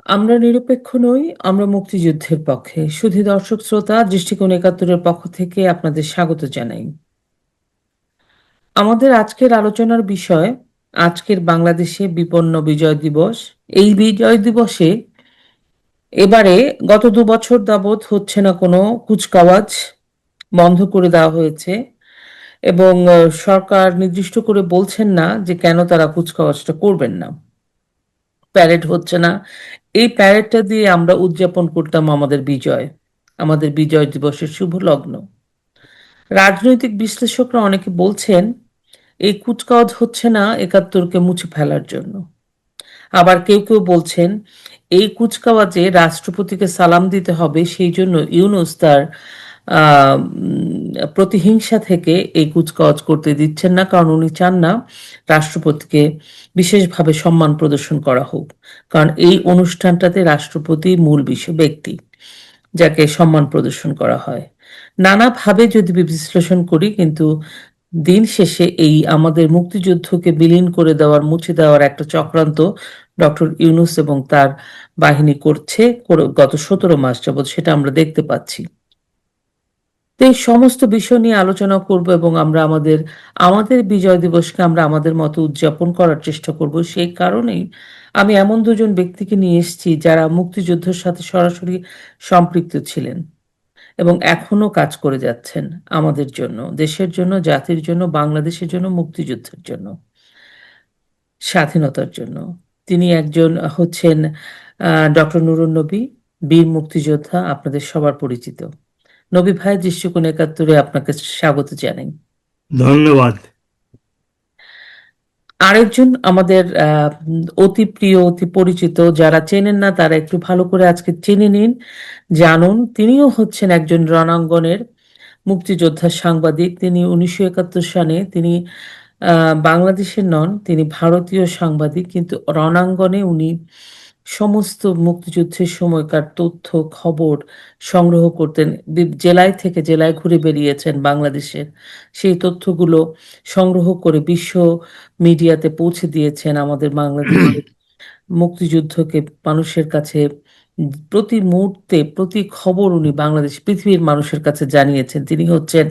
আমরা নিরপেক্ষ নই, আমরা মুক্তিযুদ্ধের পক্ষে। সুধী দর্শক শ্রোতা, দৃষ্টিকোণ ৭১-এর পক্ষ থেকে আপনাদের স্বাগত জানাই। আমাদের আজকের আলোচনার বিষয় আজকের বাংলাদেশে বিপন্ন বিজয় দিবস। এই বিজয় দিবসে এবারে গত ২ বছর যাবৎ হচ্ছে না কোনো কুচকাওয়াজ, বন্ধ করে দেওয়া হয়েছে এবং সরকার নির্দিষ্ট করে বলছেন না যে কেন তারা কুচকাওয়াজটা করবেন না। প্যারেড হচ্ছে না। এই প্যারেডটা দিয়ে আমরা উদযাপন করতাম আমাদের বিজয় দিবসের শুভ লগ্ন। রাজনৈতিক বিশ্লেষকরা অনেকে বলছেন এই কুচকাওয়াজ হচ্ছে না ৭১-কে মুছে ফেলার জন্য। আবার কেউ কেউ বলছেন এই কুচকাওয়াজে রাষ্ট্রপতিকে সালাম দিতে হবে, সেই জন্য ইউনূস তার প্রতিহিংসা থেকে এই কুচকাওয়াজ করতে দিচ্ছেন না, কারণ উনি চান না রাষ্ট্রপতিকে বিশেষভাবে সম্মান প্রদর্শন করা হোক, কারণ এই অনুষ্ঠানটাতে রাষ্ট্রপতি মূল ব্যক্তি যাকে সম্মান প্রদর্শন করা হয়। নানাভাবে যদি বিশ্লেষণ করি, কিন্তু দিন শেষে এই আমাদের মুক্তিযুদ্ধকে বিলীন করে দেওয়ার, মুছে দেওয়ার একটা চক্রান্ত ডক্টর ইউনূস এবং তার বাহিনী করছে গত ১৭ মাস যাবৎ, সেটা আমরা দেখতে পাচ্ছি। তো এই সমস্ত বিষয় নিয়ে আলোচনা করব এবং আমরা আমাদের আমাদের বিজয় দিবসকে আমরা আমাদের মতো উদযাপন করার চেষ্টা করব। সেই কারণেই আমি এমন দুজন ব্যক্তিকে নিয়ে এসেছি যারা মুক্তিযুদ্ধের সাথে সরাসরি সম্পৃক্ত ছিলেন এবং এখনো কাজ করে যাচ্ছেন আমাদের জন্য, দেশের জন্য, জাতির জন্য, বাংলাদেশের জন্য, মুক্তিযুদ্ধের জন্য, স্বাধীনতার জন্য। তিনি একজন হচ্ছেন ডক্টর নুরুন নবী, বীর মুক্তিযোদ্ধা, আপনাদের সবার পরিচিত। নবী ভাই, দৃষ্টিকোণ ৭১-এ আপনাকে স্বাগত জানাই। ধন্যবাদ। আরেকজন আমাদের অতি প্রিয়, অতি পরিচিত, যারা চেনেন না তারা একটু ভালো করে আজকে চিনে নিন, জানুন। তিনিও হচ্ছেন একজন রণাঙ্গনের মুক্তিযোদ্ধা, সাংবাদিক। তিনি ১৯৭১ সালে তিনি বাংলাদেশের নন, তিনি ভারতীয় সাংবাদিক, কিন্তু রণাঙ্গনে উনি সমস্ত মুক্তিযুদ্ধের সময়কার তথ্য খবর সংগ্রহ করতেন। জেলায় থেকে জেলায় ঘুরে বেরিয়েছেন বাংলাদেশের। সেই তথ্যগুলো সংগ্রহ করে বিশ্ব মিডিয়াতে পৌঁছে দিয়েছেন। আমাদের বাংলাদেশের মুক্তিযুদ্ধকে মানুষের কাছে প্রতি মুহূর্তে প্রতি খবর উনি পৃথিবীর মানুষের কাছে জানিয়েছেন। তিনি হচ্ছেন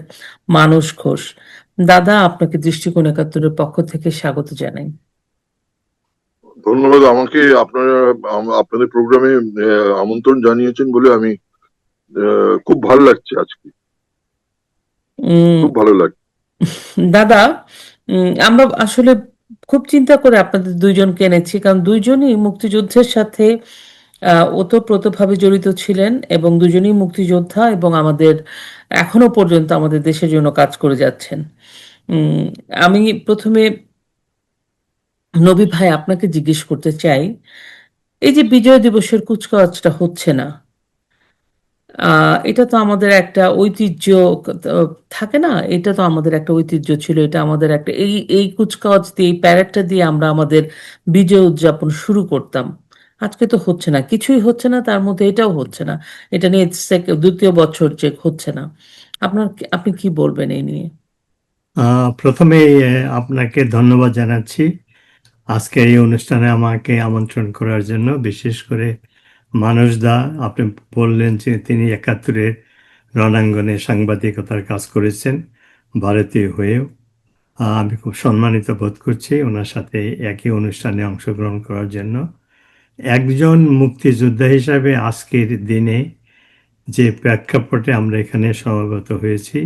মানস ঘোষ। দাদা, আপনাকে দৃষ্টিকোণ ৭১-এর পক্ষ থেকে স্বাগত জানাই। ধন্যবাদ। আমাকে আপনারা আপনাদের প্রোগ্রামে আমন্ত্রণ জানিয়েছেন বলে আমি খুব ভালো লাগছে আজকে, উম, খুব ভালো লাগছে। দাদা, আমরা আসলে খুব চিন্তা করে আপনাদের দুইজনকে এনেছি, কারণ দুইজনই মুক্তিযুদ্ধের সাথে ওতপ্রোতভাবে জড়িত ছিলেন এবং দুজনই মুক্তিযোদ্ধা এবং এখনো পর্যন্ত আমাদের দেশের জন্য কাজ করে যাচ্ছেন। উম, আমি প্রথমে নবী ভাই আপনাকে জিজ্ঞেস করতে চাই, এই যে বিজয় দিবসের কুচকাওয়াজটা হচ্ছে না, এটা তো আমাদের একটা ঐতিহ্য থাকে না? এটা তো আমাদের একটা ঐতিহ্য ছিল। এটা আমাদের একটা এই কুচকাওয়াজ দিয়ে, এই প্যারেডটা দিয়ে আমরা আমাদের বিজয় উদযাপন শুরু করতাম। আজকে তো হচ্ছে না, কিছুই হচ্ছে না, তার মধ্যে এটাও হচ্ছে না। এটা নিয়ে ২য় বছর যে হচ্ছে না। আপনি কি বলবেন এই নিয়ে? প্রথমে আপনাকে ধন্যবাদ জানাচ্ছি আজকে এই অনুষ্ঠানে আমাকে আমন্ত্রণ করার জন্য। বিশেষ করে মানস দা, আপনি বললেন যে তিনি ৭১-এর রণাঙ্গনে সাংবাদিকতার কাজ করেছেন ভারতীয় হয়েও। আমি খুব সম্মানিত বোধ করছি ওনার সাথে একই অনুষ্ঠানে অংশগ্রহণ করার জন্য। একজন মুক্তিযোদ্ধা হিসাবে আজকের দিনে যে প্রেক্ষাপটে আমরা এখানে সমবেত হয়েছি,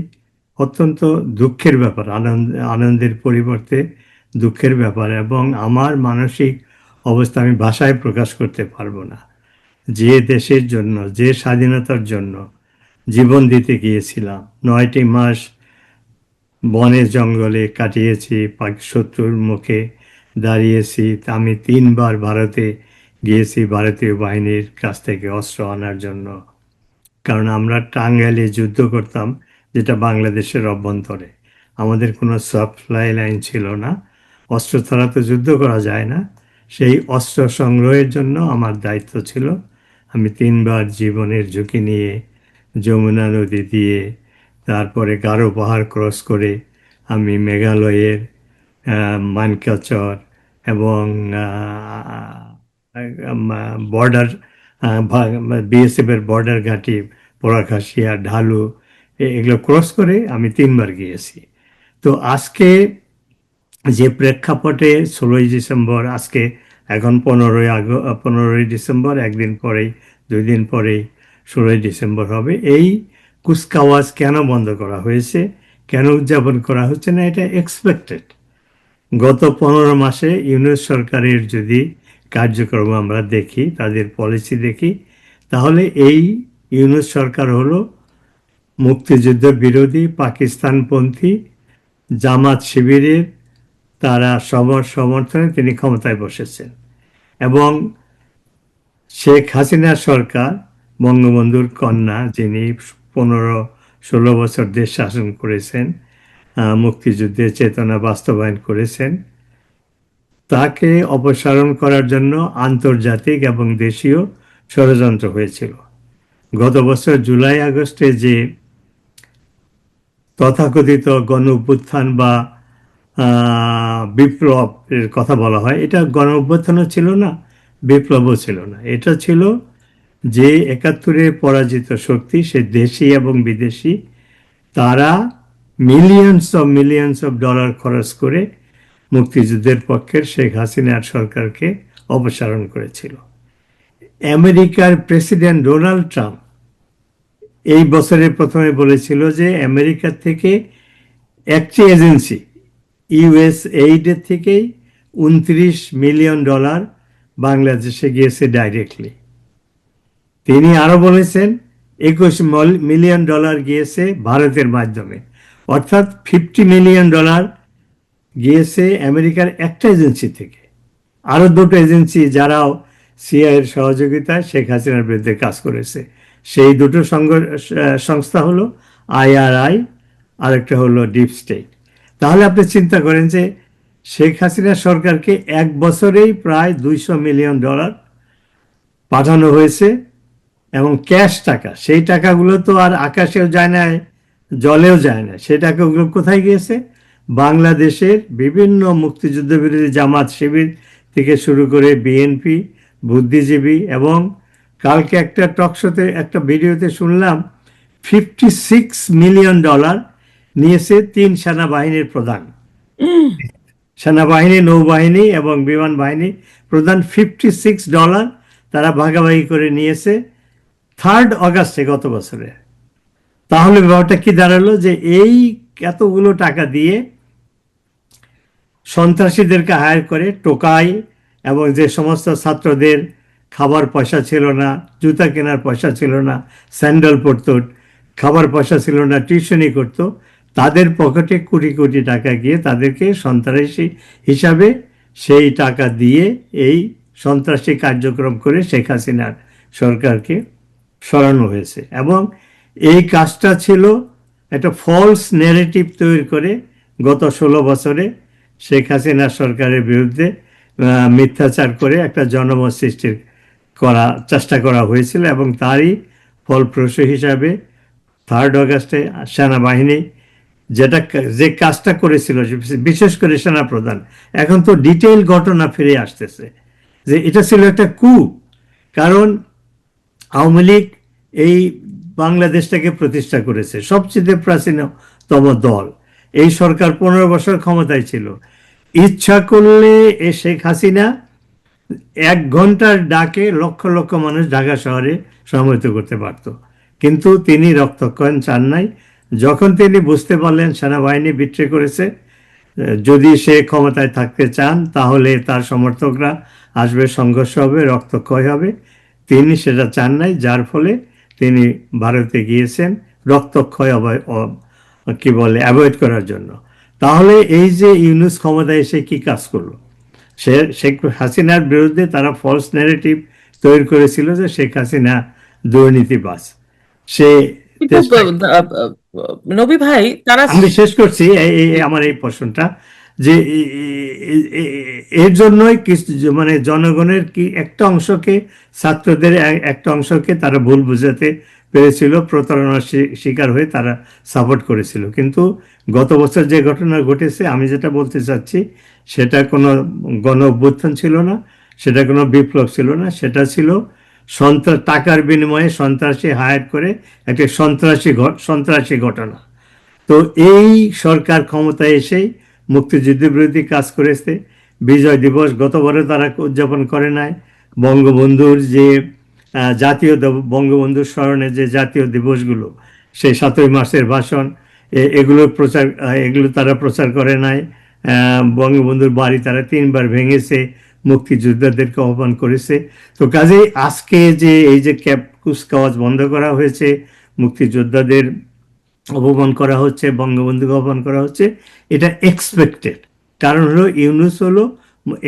অত্যন্ত দুঃখের ব্যাপার। আনন্দের পরিবর্তে দুঃখের ব্যাপার, এবং আমার মানসিক অবস্থা আমি ভাষায় প্রকাশ করতে পারবো না। যে দেশের জন্য, যে স্বাধীনতার জন্য জীবন দিতে গিয়েছিলাম, ৯টি মাস বনে জঙ্গলে কাটিয়েছি, পাক শত্রুর মুখে দাঁড়িয়েছি। আমি ৩বার ভারতে গিয়েছি ভারতীয় বাহিনীর কাছ থেকে অস্ত্র আনার জন্য, কারণ আমরা টাঙ্গাইলে যুদ্ধ করতাম, যেটা বাংলাদেশের অভ্যন্তরে। আমাদের কোনো সাপ্লাই লাইন ছিল না, অস্ত্র ছাড়া তো যুদ্ধ করা যায় না। সেই অস্ত্র সংগ্রহের জন্য আমার দায়িত্ব ছিল। আমি ৩বার জীবনের ঝুঁকি নিয়ে যমুনা নদী দিয়ে, তারপরে গারো পাহাড় ক্রস করে আমি মেঘালয়ের মানকাচর এবং বর্ডার, বিএসএফ এর বর্ডার ঘাঁটি, পরাখাসিয়া, ঢালু, এগুলো ক্রস করে আমি 3বার গিয়েছি। তো আজকে যে প্রেক্ষাপটে 16ই ডিসেম্বর, আজকে এখন 15ই ডিসেম্বর, একদিন পরেই, 2 দিন পরেই 16ই ডিসেম্বর হবে। এই কুচকাওয়াজ কেন বন্ধ করা হয়েছে, কেন উদযাপন করা হচ্ছে না, এটা এক্সপেক্টেড। গত 15 মাসে ইউনূস সরকারের যদি কার্যক্রম আমরা দেখি, তাদের পলিসি দেখি, তাহলে এই ইউনূস সরকার হলো মুক্তিযুদ্ধ বিরোধী, পাকিস্তানপন্থী, জামাত শিবিরের তারা সবার সমর্থনে তিনি ক্ষমতায় বসেছেন। এবং শেখ হাসিনা সরকার, বঙ্গবন্ধুর কন্যা, যিনি 15-16 বছর দেশ শাসন করেছেন, মুক্তিযুদ্ধের চেতনা বাস্তবায়ন করেছেন, তাকে অপসারণ করার জন্য আন্তর্জাতিক এবং দেশীয় ষড়যন্ত্র হয়েছিল। গত বছর জুলাই আগস্টে যে তথাকথিত গণ অভ্যুত্থান বা বিপ্লবের কথা বলা হয়, এটা গণ অভ্যুত্থানও ছিল না, বিপ্লবও ছিল না। এটা ছিল যে 71-এ পরাজিত শক্তি, সে দেশি এবং বিদেশি, তারা মিলিয়নস অফ ডলার খরচ করে মুক্তিযুদ্ধের পক্ষের শেখ হাসিনার সরকারকে অপসারণ করেছিল। আমেরিকার প্রেসিডেন্ট ডোনাল্ড ট্রাম্প এই বছরের প্রথমে বলেছিল যে আমেরিকার থেকে একটি এজেন্সি, ইউএস এইডের থেকেই 29 মিলিয়ন ডলার বাংলাদেশে গিয়েছে ডাইরেক্টলি। তিনি আরো বলেছেন 21 মিলিয়ন ডলার গিয়েছে ভারতের মাধ্যমে, অর্থাৎ 50 মিলিয়ন ডলার গিয়েছে আমেরিকার একটা এজেন্সি থেকে। আরো 2টো এজেন্সি যারাও সিআইএর সহযোগিতায় শেখ হাসিনার বিরুদ্ধে কাজ করেছে, সেই 2টো সংস্থা হলো আইআরআই, আরেকটা হলো ডিপ স্টেট। তাহলে আপনি চিন্তা করেন যে শেখ হাসিনা সরকারকে 1 বছরেই প্রায় 200 মিলিয়ন ডলার পাঠানো হয়েছে, এবং ক্যাশ টাকা। সেই টাকাগুলো তো আর আকাশেও যায় না, জলেও যায় না। সেই টাকাগুলো কোথায় গিয়েছে? বাংলাদেশের বিভিন্ন মুক্তিযুদ্ধ বিরোধী, জামাত শিবির থেকে শুরু করে বিএনপি, বুদ্ধিজীবী, এবং কালকে একটা টকশোতে, একটা ভিডিওতে শুনলাম 56 মিলিয়ন ডলার নিয়েছে 3 সেনাবাহিনীর প্রধান, সেনাবাহিনী, নৌবাহিনী এবং বিমান বাহিনী প্রধান। 56 ডলার তারা ভাগাভাগি করে নিয়েছে 3 অগাস্টে গত বছরে। তাহলে ব্যাপারটা কি দাঁড়ালো, যে এই এতগুলো টাকা দিয়ে সন্ত্রাসীদেরকে হায়ার করে, টোকাই, এবং যে সমস্ত ছাত্রদের খাবার পয়সা ছিল না, জুতা কেনার পয়সা ছিল না, স্যান্ডেল পরতো, খাবার পয়সা ছিল না, টিউশনি করতো, তাদের পকেটে কোটি কোটি টাকা গিয়ে তাদেরকে সন্ত্রাসী হিসাবে সেই টাকা দিয়ে এই সন্ত্রাসী কার্যক্রম করে শেখ হাসিনার সরকারকে সরানো হয়েছে। এবং এই কাজটা ছিল একটা ফলস ন্যারেটিভ তৈরি করে গত 16 বছরে শেখ হাসিনা সরকারের বিরুদ্ধে মিথ্যাচার করে একটা জনমত সৃষ্টির চেষ্টা করা হয়েছিল। এবং তারই ফলপ্রসূ হিসাবে 3 অগাস্টে সেনাবাহিনী যে কাজটা করেছিল, বিশেষ করে সেনাপ্রধান, এখন তো ডিটেইল ঘটনা ফিরে আসতেছে যে এটা ছিল একটা কু। কারণ আওয়ামী লীগ এই বাংলাদেশটাকে প্রতিষ্ঠা করেছে, সবচেয়ে প্রাচীনতম দল। এই সরকার 15 বছর ক্ষমতায় ছিল। ইচ্ছা করলে শেখ হাসিনা 1 ঘন্টার ডাকে লক্ষ লক্ষ মানুষ ঢাকা শহরে সমবেত করতে পারত, কিন্তু তিনি রক্তক্ষরণ চান নাই। যখন তিনি বুঝতে পারলেন সেনাবাহিনী বিট্রে করেছে, যদি সে ক্ষমতায় থাকতে চান তাহলে তার সমর্থকরা আসবে, সংঘর্ষ হবে, রক্তক্ষয় হবে, তিনি সেটা চান নাই। যার ফলে তিনি ভারতে গিয়েছেন রক্তক্ষয় অ্যাভয়েড করার জন্য। তাহলে এই যে ইউনূস ক্ষমতায় এসে কি কাজ করলো? শেখ হাসিনার বিরুদ্ধে তারা ফলস ন্যারেটিভ তৈরি করেছিল যে শেখ হাসিনা দুর্নীতিবাজ। সে নবী ভাই, তারা আমি শেষ করছি আমার এই প্রশ্নটা, যে এর জন্যই মানে জনগণের কি একটা অংশকে, ছাত্রদের একটা অংশকে তারা ভুল বুঝাতে পেরেছিল, প্রতারণার শিকার হয়ে তারা সাপোর্ট করেছিল। কিন্তু গত বছর যে ঘটনা ঘটেছে, আমি যেটা বলতে চাচ্ছি, সেটা কোনো গণ অভ্যুত্থান ছিল না, সেটা কোনো বিপ্লব ছিল না, সেটা ছিল টাকার বিনিময়ে সন্ত্রাসী হায়ার করে একটা সন্ত্রাসী ঘটনা। তো এই সরকার ক্ষমতায় এসেই মুক্তিযুদ্ধ বিরোধী কাজ করেছে। বিজয় দিবস গতবারে তারা উদযাপন করে নাই। বঙ্গবন্ধুর যে বঙ্গবন্ধুর স্মরণে যে জাতীয় দিবসগুলো, সেই 7ই মার্চের ভাষণ, এগুলো তারা প্রচার করে নাই। বঙ্গবন্ধুর বাড়ি তারা 3বার ভেঙেছে, মুক্তিযোদ্ধাদেরকে আহ্বান করেছে। তো কাজেই আজকে যে এই যে কুচকাওয়াজ বন্ধ করা হয়েছে, মুক্তিযোদ্ধাদের অপমান করা হচ্ছে, বঙ্গবন্ধুকে অপমান করা হচ্ছে, এটা এক্সপেক্টেড। কারণ হলো ইউনূস হলো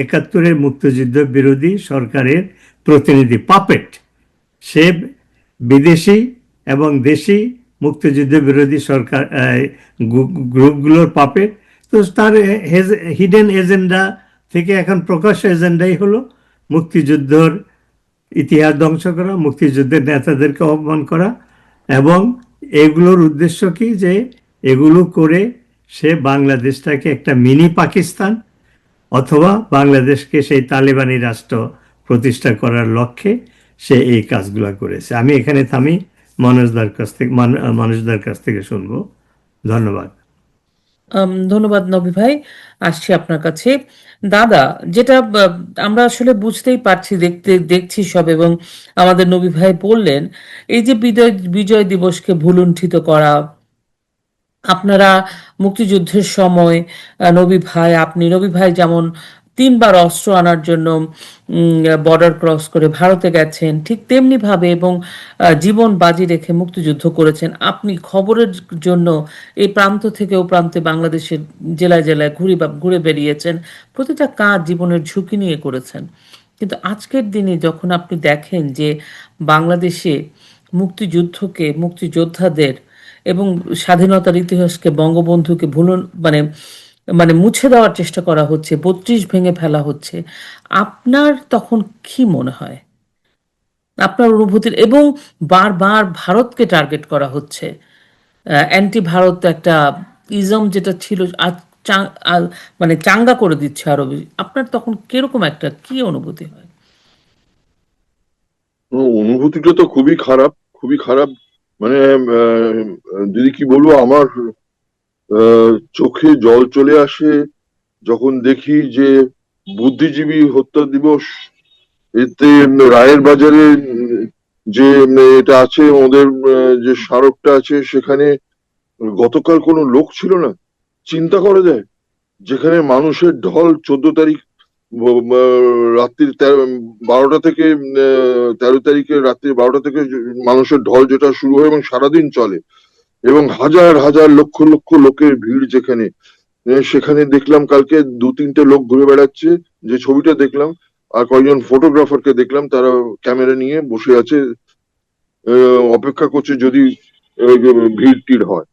71-এর মুক্তিযুদ্ধ বিরোধী সরকারের প্রতিনিধি, পাপেট। সে বিদেশি এবং দেশি মুক্তিযুদ্ধ বিরোধী সরকার গ্রুপগুলোর পাপেট। তো তার হিডেন এজেন্ডা থেকে এখন প্রকাশ্য এজেন্ডাই হলো মুক্তিযুদ্ধর ইতিহাস ধ্বংস করা, মুক্তিযুদ্ধের নেতাদেরকে অপমান করা। এবং এগুলোর উদ্দেশ্য কি, যে এগুলো করে সে বাংলাদেশটাকে একটা মিনি পাকিস্তান অথবা বাংলাদেশকে সেই তালেবানি রাষ্ট্র প্রতিষ্ঠা করার লক্ষ্যে সে এই কাজগুলো করেছে। আমি এখানে থামি, মানুষদার কাছ থেকে শুনবো। ধন্যবাদ। ধন্যবাদ নবী ভাই, আসছি আপনার কাছে। দাদা, যেটা আমরা আসলে বুঝতেই পারছি, দেখছি সব, এবং আমাদের নবী ভাই বললেন, এই যে বিজয় দিবসকে ভুলুণ্ঠিত করা, আপনারা মুক্তিযুদ্ধের সময় নবী ভাই যেমন 3বার অস্ত্র আনার জন্য বর্ডার ক্রস করে ভারতে গেছেন, ঠিক তেমনি ভাবে এবং জীবন বাজি রেখে মুক্তিযুদ্ধ করেছেন। আপনি খবরের জন্য এই প্রান্ত থেকে ও প্রান্তে বাংলাদেশের জেলায় জেলায় ঘুরে বেরিয়েছেন, প্রতিটা কাজ জীবনের ঝুঁকি নিয়ে করেছেন। কিন্তু আজকের দিনে যখন আপনি দেখেন যে বাংলাদেশে মুক্তিযোদ্ধাদের এবং স্বাধীনতার ইতিহাসকে, বঙ্গবন্ধুকে মানে মুছে দেওয়ার চেষ্টা করা হচ্ছে, 32 ভেঙে ফেলা হচ্ছে, আপনার তখন কি মনে হয়, আপনার অনুভূতির? এবং বারবার ভারতকে টার্গেট করা হচ্ছে, অ্যান্টি ভারত একটা ইজম যেটা ছিল মানে চাঙ্গা করে দিচ্ছে আরো বেশি। আপনার তখন কিরকম কি অনুভূতি হয়? অনুভূতিটা তো খুবই খারাপ, খুবই খারাপ। মানে দিদি কি বলবো, আমার চোখে জল চলে আসে যখন দেখি যে বুদ্ধিজীবী হত্যা দিবস, এতে রায়ের বাজারে যে এটা আছে, ওদের যে স্মারকটা আছে, সেখানে গতকাল কোনো লোক ছিল না। চিন্তা করা যায়, যেখানে মানুষের ঢল 14 তারিখ রাত্রি 12টা থেকে 13 তারিখে রাত্রি 12টা থেকে মানুষের ঢল যেটা শুরু হয় এবং সারাদিন চলে, এবং হাজার হাজার লক্ষ লক্ষ লোকের ভিড়, যেখানে সেখানে দেখলাম কালকে 2-3টে লোক ঘুরে বেড়াচ্ছে, যে ছবিটা দেখলাম, আর কয়েকজন ফটোগ্রাফারকে দেখলাম, তারা ক্যামেরা নিয়ে বসে আছে, অপেক্ষা করছে যদি ভিড় টিড় হয়।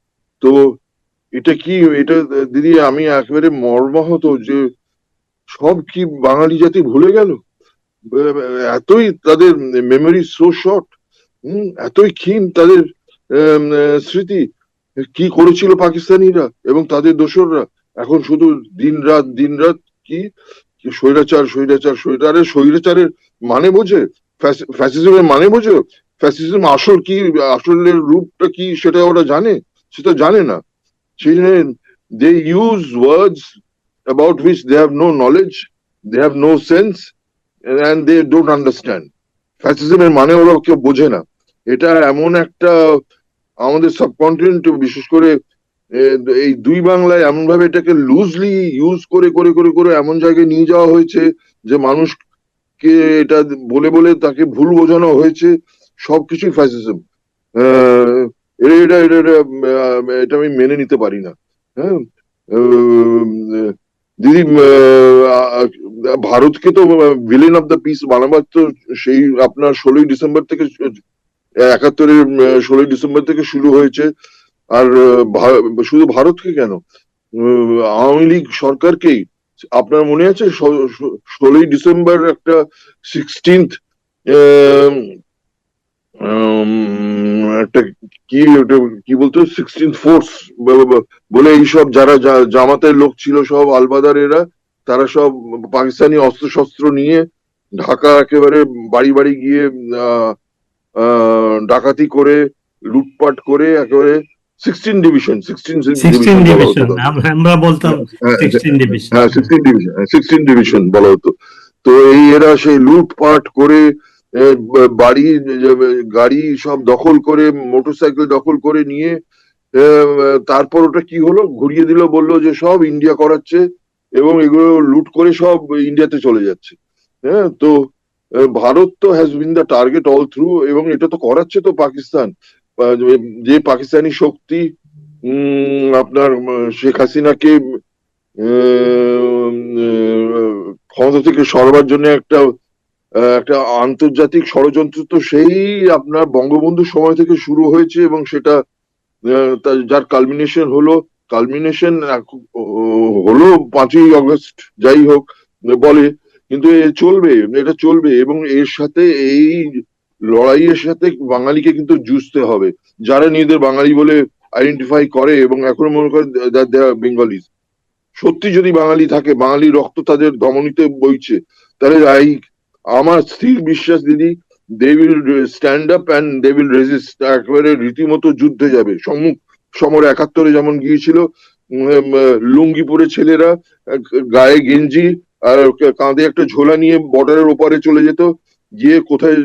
তো এটা দিদি, আমি একেবারে মর্মাহত যে সব কি বাঙালি জাতি ভুলে গেল? এতই তাদের মেমোরি সো শর্ট, এতই ক্ষীণ তাদের স্মৃতি। কি করেছিল পাকিস্তানিরা এবং তাদের দোসররা? এখন শুধু দিন রাত কি স্বৈরাচারের মানে বোঝে, ফ্যাসিজমের মানে বোঝে? ফ্যাসিজম আসলের রূপটা কি সেটা ওরা জানে? সেটা জানে না। They use words about which they have no knowledge, they have no sense, and they don't understand. ফ্যাসিজমের মানে ওরা কেউ বোঝে না। এটা এমন একটা, আমাদের সাবকন্টিনেন্ট, বিশেষ করে এই দুই বাংলায় এমন ভাবে এটাকে লুজলি ইউজ করে করে করে করে এমন জায়গায় নিয়ে যাওয়া হয়েছে যে মানুষকে এটা বলে বলে তাকে ভুল বোঝানো হয়েছে সবকিছুই ফ্যাসিজম। এটা আমি মেনে নিতে পারি না। হ্যাঁ দিদি, ভারতকে তো ভিলেন অফ দ্য পিস বানাবার তো সেই আপনার 16ই ডিসেম্বর থেকে, 71-এর 16ই ডিসেম্বর থেকে শুরু হয়েছে। আর শুধু ভারতকে কেন, আওয়ামী লীগ সরকারকেই। আপনার মনে আছে 16ই ডিসেম্বর একটা 16th একটা কি বলতো 16th ফোর্স বলে, এইসব যারা জামাতের লোক ছিল, সব আলবাদার এরা, তারা সব পাকিস্তানি অস্ত্র শস্ত্র নিয়ে ঢাকা একেবারে বাড়ি বাড়ি গিয়ে আহ, ডাকাতি করে লুটপাট করে একেবারে 16 সিক্সটিন ডিভিশন বলা হতো ডিভিশন, তাদের। আমরা বলতাম হ্যাঁ 16 ডিভিশন। হ্যাঁ 16 ডিভিশন বলা হতো। তো এই এরা সেই লুটপাট করে বাড়ি গাড়ি সব দখল করে মোটরসাইকেল দখল করে নিয়ে তারপর ওটা কি হলো, ঘুরিয়ে দিল, বললো যে সব ইন্ডিয়া করাচ্ছে এবং এগুলো লুট করে সব ইন্ডিয়াতে চলে যাচ্ছে। হ্যাঁ, তো ভারত তো has been the target all through, এবং এটা তো করাচ্ছে তো পাকিস্তান। যে পাকিস্তানি শক্তি আপনার শেখ হাসিনাকে ক্ষমতা থেকে সরবার জন্য একটা একটা আন্তর্জাতিক ষড়যন্ত্র তো সেই আপনার বঙ্গবন্ধুর সময় থেকে শুরু হয়েছে, এবং সেটা যার কালমিনেশন হলো 5ই আগস্ট, যাই হোক বলে, কিন্তু এটা চলবে এবং এর সাথে এই লড়াইয়ের সাথে বাঙালিকে কিন্তু যুঝতে হবে। যারা নিজেদের বাঙালি বলে আইডেন্টিফাই করে এবং এখনো মনে করে বেঙ্গলিজ, সত্যি যদি বাঙালি থাকে, বাঙালি রক্ত তাদের ধমনীতে বইছে, তাহলে আমার স্থির বিশ্বাস দিদি, they will stand up and they will resist, একেবারে রীতিমতো যুদ্ধে যাবে। সমর 71-এ যেমন গিয়েছিল, লুঙ্গি পরে ছেলেরা, গায়ে গেঞ্জি আর কাঁধে একটা ঝোলা নিয়ে বর্ডারের ওপারে চলে যেত, গিয়ে কোথায়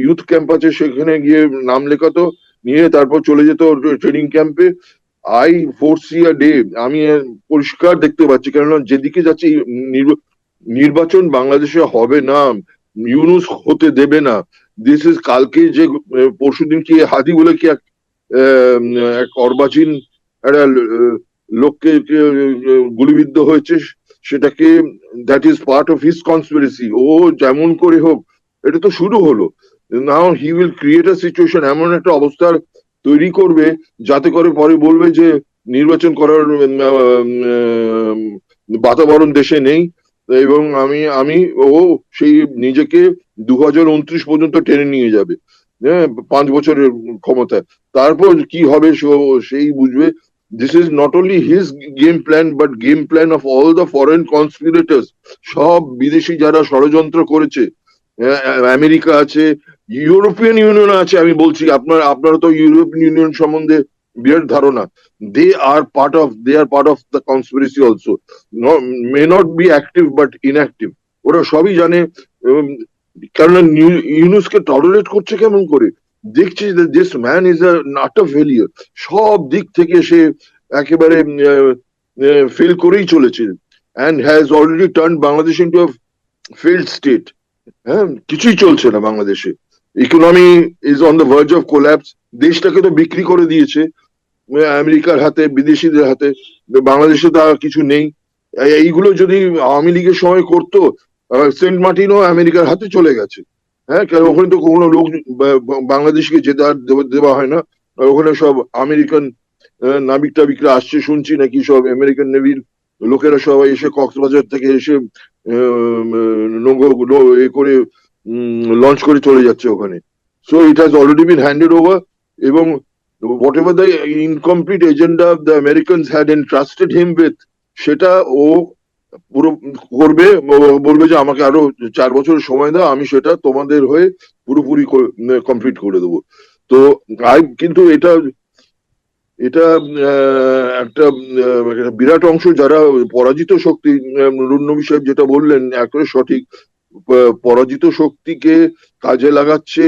ইউথ ক্যাম্প আছে সেখানে গিয়ে নাম লেখাতো, নিয়ে তারপর চলে যেত ট্রেনিং ক্যাম্পে। আই ফোরসি আ ডে, আমি পরিষ্কার দেখতে পাচ্ছি, কেননা যেদিকে যাচ্ছে নির্বাচন বাংলাদেশে হবে না, ইউনুস হতে দেবে না। দিস ইজ কালকে যে পরশুদিন কি হাদি বলে কি এক অর্বাচীন একটা লোককে গুলিবিদ্ধ হয়েছে, সেটাকে that is part of his conspiracy. ও যেমন করে হোক, এটা তো শুরু হলো, now he will create a situation, এমন একটা অবস্থার তৈরি করবে যাতে করে পরে বলবে যে নির্বাচন করার বাতাবরণ দেশে নেই। এবং আমি আমি ও সেই নিজেকে 2029 পর্যন্ত টেনে নিয়ে যাবে, হ্যাঁ, 5 বছরের ক্ষমতায়। তারপর কি হবে সেই বুঝবে। This is not only his game plan, but game plan of all the foreign conspirators, সব বিদেশি যারা ষড়যন্ত্র করেছে। আমেরিকা আছে, ইউরোপিয়ান ইউনিয়ন আছে। আমি বলছি, আপনারা তো ইউরোপিয়ান ইউনিয়ন সম্বন্ধে বিরাট ধারণা। they are part of the conspiracy also. May not be active but inactive. ওরা সবই জানে। উম, কেননা ইউনুসকে টলারেট করছে কেমন করে, দেখছি যে this man is a not a failure, সব দিক থেকে সে একেবারে ফেল করেই চলেছে, and has already turn Bangladesh into a failed state. হ্যাঁ, কিছুই চলছে না বাংলাদেশে, economy is on the verge of collapse. দেশটাকে তো বিক্রি করে দিয়েছে আমেরিকার হাতে, বিদেশিদের হাতে। বাংলাদেশে তা কিছু নেই। এইগুলো যদি আওয়ামী লীগের সময় করতো, সেন্ট মার্টিনও আমেরিকার হাতে চলে গেছে। হ্যাঁ, কারণ ওখানে তো কোনো লোক বাংলাদেশকে যেতে আর দেওয়া হয় না। আর ওখানে সব আমেরিকান নাবিক টাবিকরা আসছে, শুনছি নাকি সব আমেরিকান নেভির লোকেরা সবাই এসে কক্সবাজার থেকে এসে এ করে লঞ্চ করে চলে যাচ্ছে ওখানে। So it has already been handed over, এবং whatever the incomplete agenda the Americans had entrusted him with, সেটা ও পুরো করবে। বলবে যে আমাকে আরো 4 বছর সময় দাও, আমি সেটা তোমাদের হয়ে পুরোপুরি কমপ্লিট করে দেবো। তো কিন্তু এটা এটা একটা বিরাট অংশ যারা পরাজিত শক্তি, রুন্নবী সাহেব যেটা বললেন একেবারে সঠিক, পরাজিত শক্তিকে কাজে লাগাচ্ছে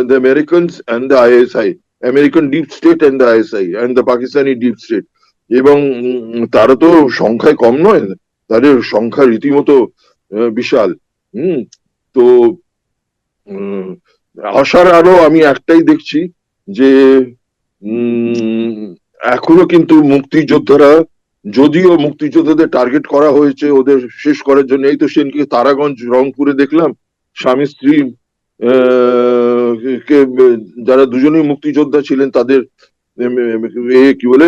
the Americans and the ISI, American deep state and the ISI and the Pakistani deep state। এবং তারা তো সংখ্যায় কম নয়, তাদের সংখ্যা রীতিমতো বিশাল। তো আশার আলো আমি একটাই দেখছি, যে এখনো কিন্তু মুক্তিযোদ্ধারা, যদিও মুক্তিযোদ্ধাদের টার্গেট করা হয়েছে ওদের শেষ করার জন্য, এই তো সেদিনকে তারাগঞ্জ রংপুরে দেখলাম স্বামী স্ত্রী কে, যারা দুজনেই মুক্তিযোদ্ধা ছিলেন, তাদের কি বলে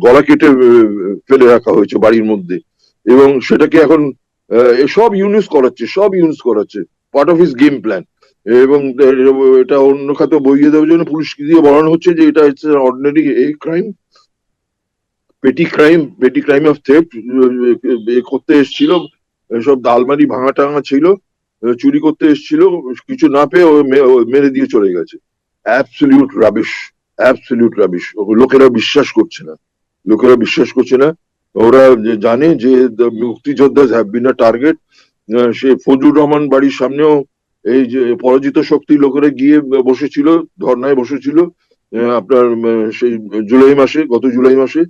গলা কেটে ফেলে রাখা হয়েছে বাড়ির মধ্যে। এবং সেটাকে এখন সব ইউজ করাচ্ছে part of his game plan. এবং এটা অন্য খাতে বইয়ে দেওয়ার জন্য পুলিশকে দিয়ে বলানো হচ্ছে যে এটা হচ্ছে অর্ডিনারি ক্রাইম, পেটি ক্রাইম অফ থেফট করতে এসেছিল। সব আলমারি ভাঙা টাঙা ছিল, চুরি করতে এসেছিল, কিছু না পেয়ে ও মেরে দিয়ে চলে গেছে। Absolute rubbish, absolute rubbish. লোকেরা বিশ্বাস করছে না, লোকেরা বিশ্বাস করছে না। ওরা জানে যে মুক্তিযোদ্ধা হ্যাভ বিন আ টার্গেট। সে ফজলুর রহমান বাড়ির সামনেও এই যে পরাজিত শক্তি লোকেরা গিয়ে বসেছিল, ধর্নায় বসেছিল আপনার সেই জুলাই মাসে, গত জুলাই মাসে।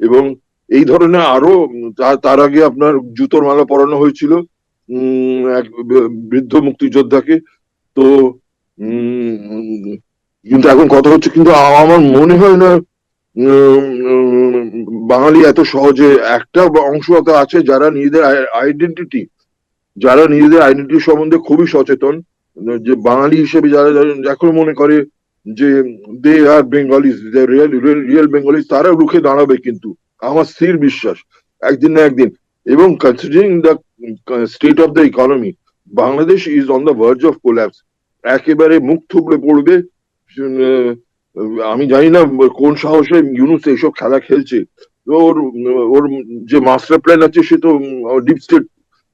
এবং এই ধরনের আরো তার আগে আপনার জুতোর মালা পরানো হয়েছিল এক বৃদ্ধ মুক্তিযোদ্ধাকে। তো কিন্তু এখন কথা হচ্ছে, কিন্তু আমার মনে হয় না বাঙালি এত সহজে, একটা অংশ আছে যারা নিজেদের আইডেন্টিটি, যারা নিজেদের আইডেন্টিটি সম্বন্ধে খুবই সচেতন, যে বাঙালি হিসেবে যারা এখন মনে করে যে দে আর বেঙ্গলিজ, রিয়েল রিয়েল বেঙ্গলিজ, তারা রুখে দাঁড়াবে। কিন্তু আমার স্থির বিশ্বাস একদিন না একদিন। এবং considering the state of the economy, Bangladesh is on the verge of collapse, একেবারে মুখ থুবড়ে পড়বে। আমি জানি না কোন সাহসে ইউনূস এইসব খেলা খেলছে। ওর ওর যে মাস্টার প্ল্যান আছে, সে তো ডিপ স্টেট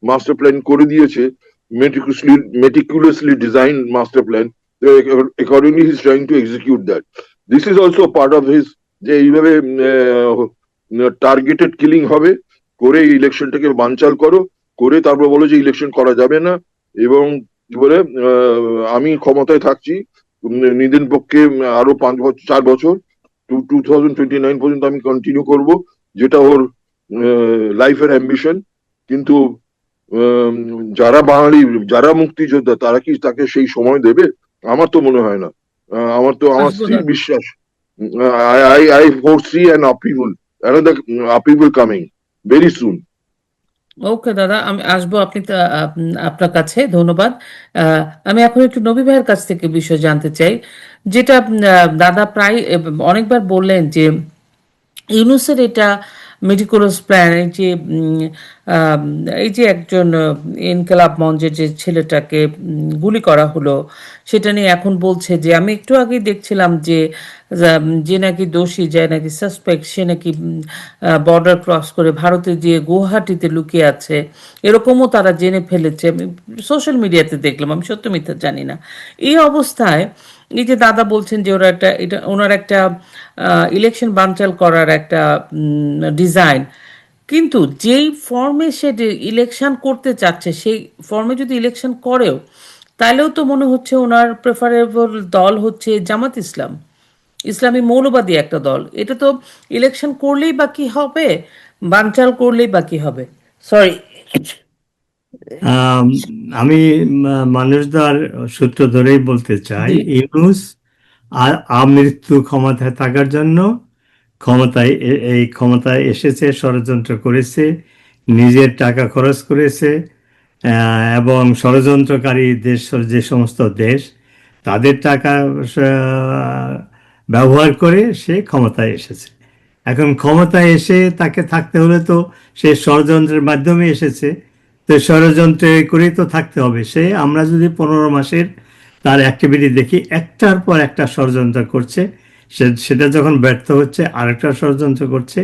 মাস্টার প্ল্যান করে দিয়েছে, meticulously designed master plan. Accordingly, he's trying to execute that. This is also part of his, যে এইভাবে টার্গেটেড কিলিং হবে, করে ইলেকশনটাকে বানচাল করো, করে তারপর বলো যে ইলেকশন করা যাবে না। এবং কি বলে, আমি ক্ষমতায় থাকছি নিদেন পক্ষে আরো 4 বছর, 2029 পর্যন্ত আমি কন্টিনিউ করব, যেটা ওর লাইফের অ্যাম্বিশন। কিন্তু যারা বাঙালি, যারা মুক্তিযোদ্ধা, তারা কি তাকে সেই সময় দেবে? আমার তো মনে হয় না। আমার আসবো স্থির দাদা। বিশ্বাস, I foresee an upheaval, another upheaval coming very soon. ওকে দাদা, আমি আসবো আপনার কাছে। ধন্যবাদ। আমি এখন একটু নবী ভাইয়ের কাছ থেকে বিষয় জানতে চাই, যেটা দাদা প্রায় অনেকবার বললেন যে ইউনূসের এটা মেটিকুলাস প্ল্যান। এই যে একজন ইনকিলাব মঞ্চের যে ছেলেটাকে গুলি করা হলো, সেটা নিয়ে এখন বলছে যে, আমি একটু আগেই দেখছিলাম যে যে নাকি দোষী, যে নাকি সাসপেক্ট, সে নাকি বর্ডার ক্রস করে ভারতে গিয়ে গুয়াহাটিতে লুকিয়ে আছে, এরকমও তারা জেনে ফেলেছে। আমি সোশ্যাল মিডিয়াতে দেখলাম, আমি সত্য মিথ্যা জানি না। এই অবস্থায় এই যে দাদা বলছেন যে ওনার একটা ইলেকশন বানচাল করার একটা ডিজাইন, কিন্তু যেই ফর্মে সে ইলেকশন করতে চাচ্ছে, সেই ফর্মে যদি ইলেকশন করেও, তাহলেও তো মনে হচ্ছে ওনার প্রেফারেবল দল হচ্ছে জামাত ইসলাম, ইসলামী মৌলবাদী একটা দল। এটা তো ইলেকশন করলেই বা কি হবে, বানচাল করলেই বা কি হবে? সরি। আম, আমি মানুষদার সূত্র ধরেই বলতে চাই, জি। ইউনূস আর আমৃত্যু ক্ষমতায় থাকার জন্য এই ক্ষমতায় এসেছে, ষড়যন্ত্র করেছে, নিজের টাকা খরচ করেছে, এবং ষড়যন্ত্রকারী দেশ, যে সমস্ত দেশ, তাদের টাকা ব্যবহার করে সে ক্ষমতায় এসেছে। এখন ক্ষমতায় এসে তাকে থাকতে হলে তো সে ষড়যন্ত্রের মাধ্যমে এসেছে, তো ষড়যন্ত্রে করেই তো থাকতে হবে সে। আমরা যদি 15 মাসের তার অ্যাক্টিভিটি দেখি, একটার পর একটা ষড়যন্ত্র করছে, সেটা যখন ব্যর্থ হচ্ছে আরেকটা ষড়যন্ত্র করছে।